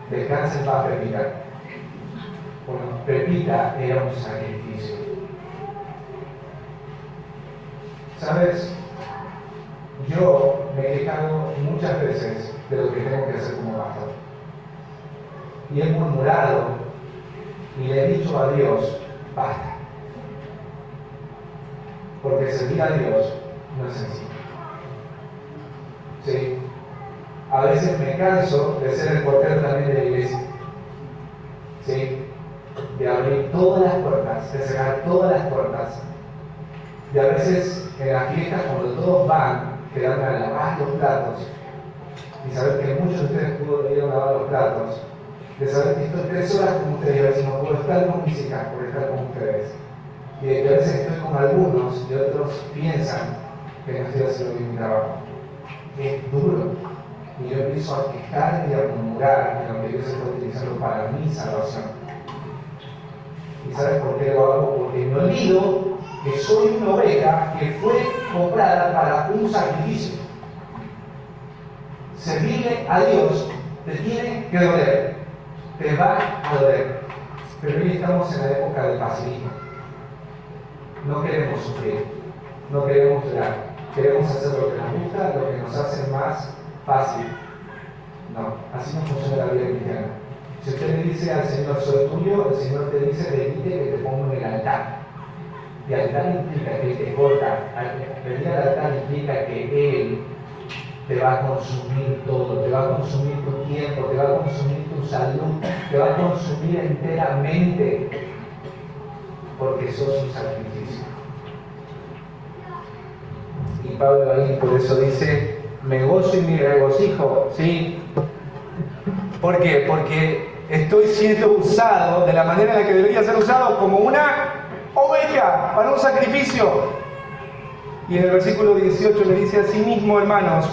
Descansa en paz, Pepita. Bueno, Pepita era un sacrificio. ¿Sabes? Yo me he quejado muchas veces de lo que tengo que hacer como pastor. Y he murmurado y le he dicho a Dios, basta. Porque servir a Dios no es sencillo. ¿Sí? A veces me canso de ser el portero también de la iglesia. ¿Sí? De abrir todas las puertas, de cerrar todas las puertas. Y a veces en las fiestas, cuando todos van, quedarme a lavar los platos, y saber que muchos de ustedes pudieron lavar los platos, de saber que estoy 3 horas con ustedes, y a veces no puedo estar con mis hijas por estar con ustedes. Y a veces estoy con algunos y otros piensan que no estoy haciendo bien mi trabajo. Es duro. Y yo empiezo a quejarme y a murmurar en lo que Dios está utilizando para mi salvación. ¿Y sabes por qué lo hago? Porque me olvido que soy una oveja que fue comprada para un sacrificio. Servirle a Dios te tiene que doler, te va a doler. Pero hoy estamos en la época del facilismo. No queremos sufrir, no queremos llorar, queremos hacer lo que nos gusta, lo que nos hace más fácil. No, así no funciona la vida cristiana. Si usted le dice al Señor, soy tuyo, el Señor te dice, permite que te ponga en el altar. Y altar implica que Él te corta. Venir al altar implica que Él te va a consumir todo, te va a consumir tu tiempo, te va a consumir tu salud, te va a consumir enteramente, porque sos un sacrificio. Y Pablo ahí por eso dice, me gozo y me regocijo, ¿sí? ¿Por qué? Porque estoy siendo usado de la manera en la que debería ser usado, como una oveja para un sacrificio. Y en el versículo 18 le dice: asimismo, hermanos,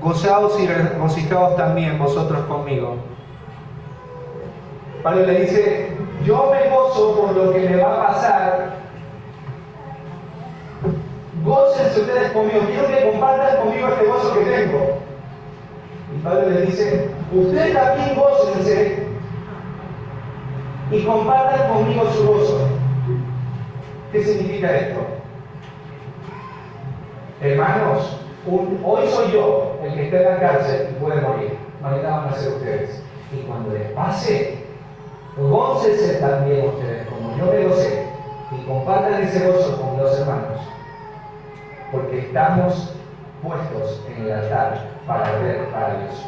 gozaos y regocijaos también vosotros conmigo. Pablo le dice: yo me gozo por lo que me va a pasar. Gócense ustedes conmigo, quiero que compartan conmigo este gozo que tengo. Y Pablo le dice: ustedes también gócense y compartan conmigo su gozo. ¿Qué significa esto? Hermanos, hoy soy yo el que está en la cárcel y puede morir. Mañana van a ser ustedes. Y cuando les pase, gócense también ustedes, como yo me gocé, y compartan ese gozo con los hermanos, porque estamos puestos en el altar para ver para Dios.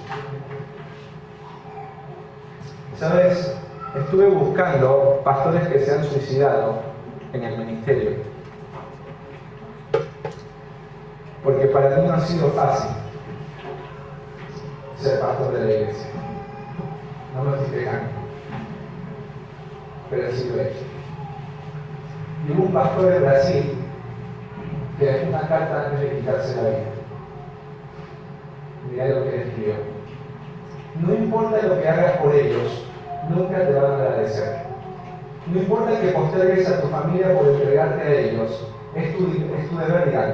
¿Sabes? Estuve buscando pastores que se han suicidado en el ministerio, porque para mí no ha sido fácil ser pastor de la iglesia. No me estoy quejando, pero sí lo he hecho. Y hubo un pastor de Brasil que dejó una carta antes de quitarse la vida. Mirá lo que le escribió: no importa lo que hagas por ellos, nunca te van a agradecer. No importa que postergues a tu familia por entregarte a ellos, es tu deber, dirán.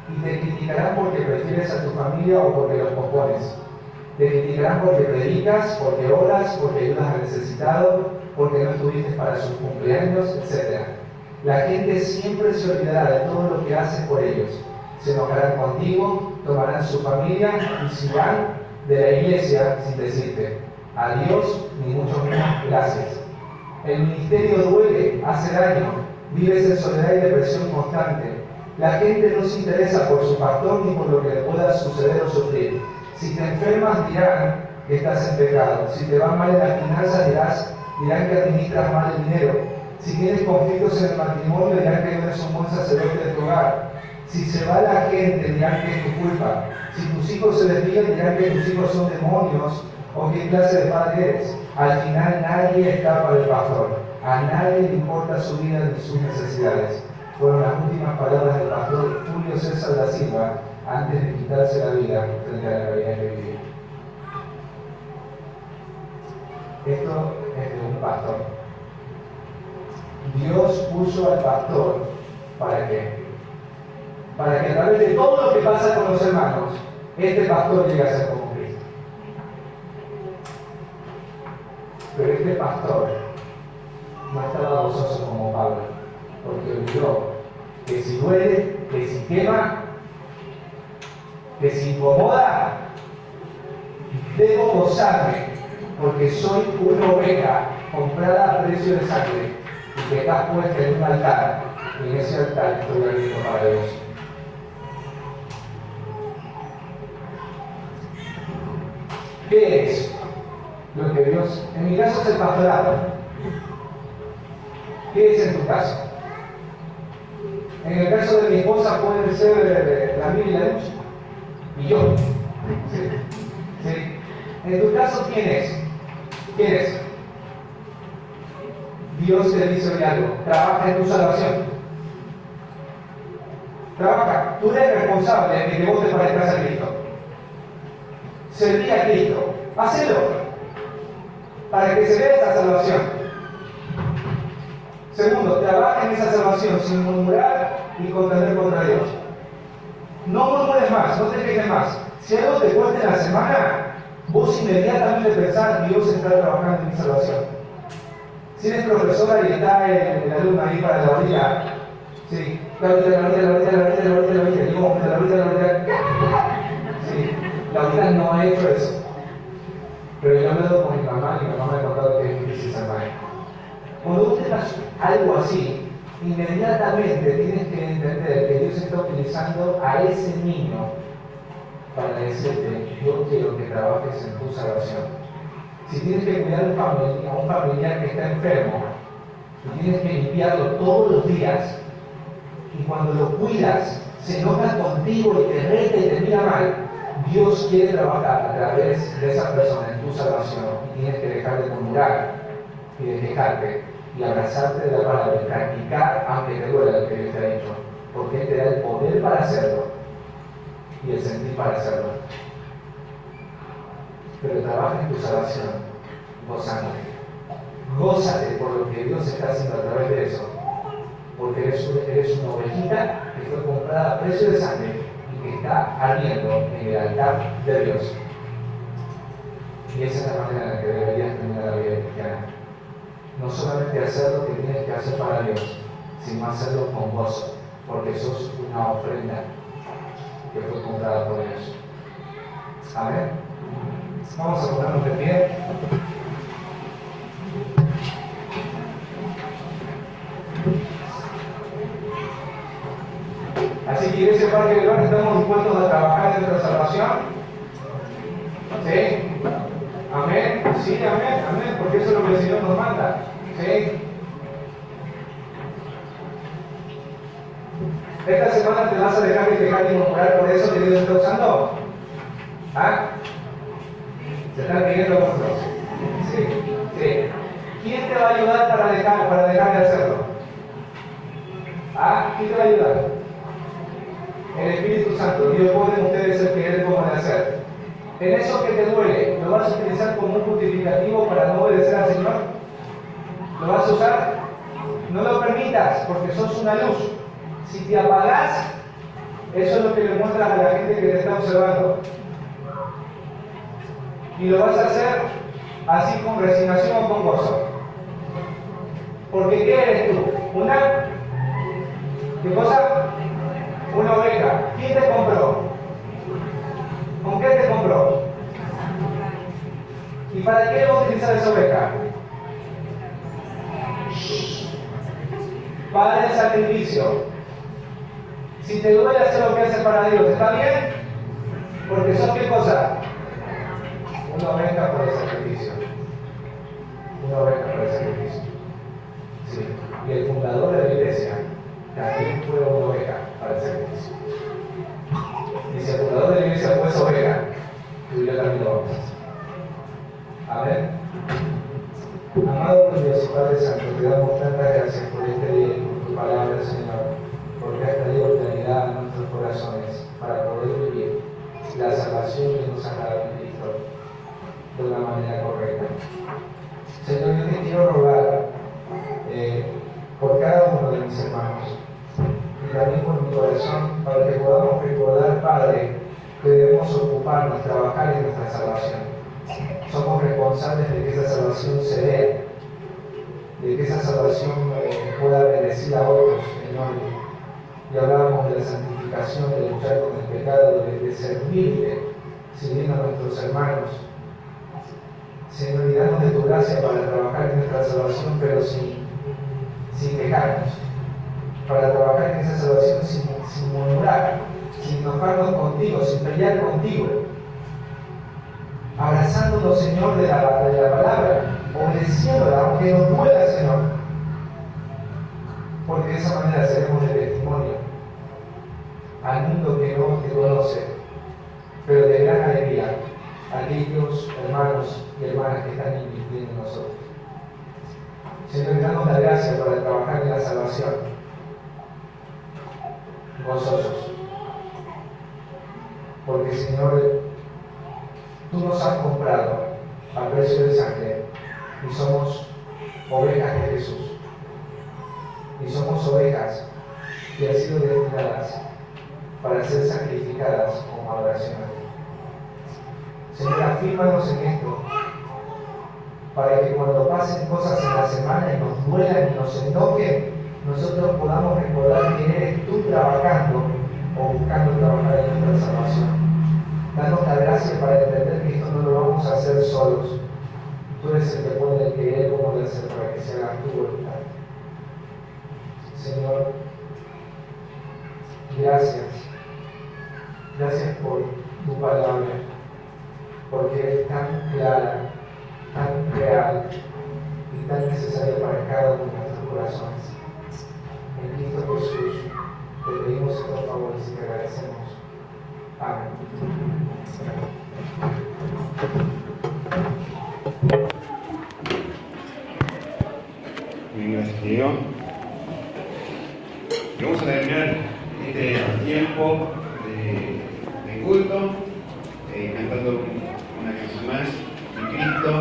Y te criticarán porque prefieres a tu familia o porque los pospones. Te criticarán porque predicas, porque oras, porque ayudas al necesitado, porque no estuviste para sus cumpleaños, etc. La gente siempre se olvidará de todo lo que haces por ellos. Se enojarán contigo, tomarán su familia y se irán de la iglesia sin decirte adiós, ni mucho menos gracias. El ministerio duele, hace daño, vives en soledad y depresión constante. La gente no se interesa por su pastor ni por lo que le pueda suceder o sufrir. Si te enfermas dirán que estás en pecado. Si te va mal en las finanzas dirán que administras mal el dinero. Si tienes conflictos en el matrimonio dirán que no eres un buen sacerdote de tu hogar. Si se va la gente dirán que es tu culpa. Si tus hijos se desvían dirán que tus hijos son demonios o qué clase de padre eres. Al final nadie escapa del pastor. A nadie le importa su vida ni sus necesidades. Fueron las últimas palabras del pastor Julio César da Silva antes de quitarse la vida frente a la realidad que vivía. Esto es de un pastor. Dios puso al pastor ¿para qué? Para que a través de todo lo que pasa con los hermanos, este pastor llegue a ser como Cristo. Pero este pastor no estaba gozoso como Pablo, porque olvidó que si duele, que si quema, que si incomoda, debo gozarme, porque soy una oveja comprada a precio de sangre y que está puesta en un altar, y en ese altar estoy abierto para Dios. ¿Qué es lo que Dios, en mi caso es el pastorado? ¿Qué es en tu caso? En el caso de mi esposa pueden ser la mía y la noche. Y yo. ¿Sí? ¿Sí? En tu caso, ¿quién es? ¿Quién es? Dios te dice hoy algo. Trabaja en tu salvación. Trabaja. Tú eres responsable de que vos te parezcas a Cristo. Serví a Cristo. Hacelo. Para que se vea esa salvación. Segundo, trabaja en esa salvación sin murmurar y contender contra Dios. No murmures más, no te quejes más. Si algo te cuesta en la semana, vos inmediatamente pensás: Dios está trabajando en mi salvación. Si eres profesora y está el alumno ahí para la orilla, sí, la orilla, sí, la orilla no ha hecho eso. Pero yo he hablado con mi mamá y mi mamá me ha contado que es difícil ser maestra. Cuando vos tengas algo así, inmediatamente tienes que entender que Dios está utilizando a ese niño para decirte: yo quiero que trabajes en tu salvación. Si tienes que cuidar a un familiar que está enfermo y tienes que limpiarlo todos los días, y cuando lo cuidas se enoja contigo y te reta y te mira mal, Dios quiere trabajar a través de esa persona en tu salvación y tienes que dejar de murmurar y de quejarte y abrazarte de la palabra y practicar aunque te duela lo que Dios te ha dicho, porque Él te da el poder para hacerlo y el sentir para hacerlo. Pero trabaja en tu salvación gozándote. Gózate por lo que Dios está haciendo a través de eso, porque eres una ovejita que fue comprada a precio de sangre y que está ardiendo en el altar de Dios. Y esa es la manera en la que deberías terminar la vida cristiana. No solamente hacer lo que tienes que hacer para Dios, sino hacerlo con gozo, porque sos una ofrenda que fue comprada por Dios. Amén. Vamos a ponernos de pie. Así que Iglesia Parque del Bar, ¿estamos dispuestos a trabajar en nuestra salvación? ¿Sí? ¿Amén? Sí, amén, amén, porque eso es lo que el Señor nos manda. ¿Sí? ¿Esta semana te vas a dejar de quejar y murmurar por eso que Dios está usando? ¿Ah? ¿Se están pidiendo vosotros? Sí, sí. ¿Quién te va a ayudar para dejar de hacerlo? ¿Ah? ¿Quién te va a ayudar? El Espíritu Santo. Dios pone en ustedes el que Él cómo de hacer. En eso que te duele, ¿lo vas a utilizar como un justificativo para no obedecer al Señor? ¿Lo vas a usar? No lo permitas, porque sos una luz. Si te apagás, eso es lo que le muestras a la gente que te está observando. Y lo vas a hacer así con resignación o con gozo. Porque ¿qué eres tú? ¿Qué cosa? Una oveja. ¿Quién te compró? ¿Con qué te compró? ¿Y para qué va a utilizar esa oveja? Para el sacrificio. Si te duele hacer lo que haces para Dios, ¿está bien? Porque sos qué cosa? Una oveja por el sacrificio. Una oveja por el sacrificio. Sí. Y el fundador de la iglesia también fue una oveja para el sacrificio. Y si el fundador de la iglesia fue esa oveja, tú y yo también lo vamos a hacer. Amén. Amado Dios y Padre Santo, te damos tantas gracias por este día y por tu palabra, Señor, porque has traído claridad a nuestros corazones para poder vivir la salvación que nos ha dado en Cristo de una manera correcta. Señor, yo te quiero rogar por cada uno de mis hermanos y también por mi corazón para que podamos recordar, Padre, que debemos ocuparnos, trabajar en nuestra salvación. Somos responsables de que esa salvación se vea, de que esa salvación pueda bendecir a otros, Señor. Y hablábamos de la santificación, de luchar con el pecado, de servirte, sirviendo a nuestros hermanos. Señor, y danos de tu gracia para trabajar en nuestra salvación, pero sin quejarnos. Para trabajar en esa salvación sin murmurar, sin enojarnos contigo, sin pelear contigo. Abrazándonos, Señor, de la palabra, obedeciéndola, aunque nos duela, Señor. Porque de esa manera seremos de testimonio al mundo que no te conoce, pero de gran alegría a aquellos hermanos y hermanas que están invirtiendo en nosotros. Señor, danos la gracia para trabajar en la salvación, gozosos. Porque, Señor, tú nos has comprado a precio de sangre y somos ovejas de Jesús. Y somos ovejas que han sido destinadas para ser sacrificadas como adoración a ti. Señor, afírmanos en esto, para que cuando pasen cosas en la semana y nos duelan y nos enojen, nosotros podamos recordar que eres tú trabajando o buscando trabajar en nuestra salvación. Danos la gracia para entender que esto no lo vamos a hacer solos. Tú eres el que pone el querer como el hacer para que se haga tu voluntad. Señor, gracias. Gracias por tu palabra, porque es tan clara, tan real y tan necesaria para cada uno de nuestros corazones. En Cristo Jesús te pedimos estos favores y te agradecemos. Amén.
Bien, gracias, Diego. Y vamos a terminar este tiempo de culto cantando una canción más de Cristo.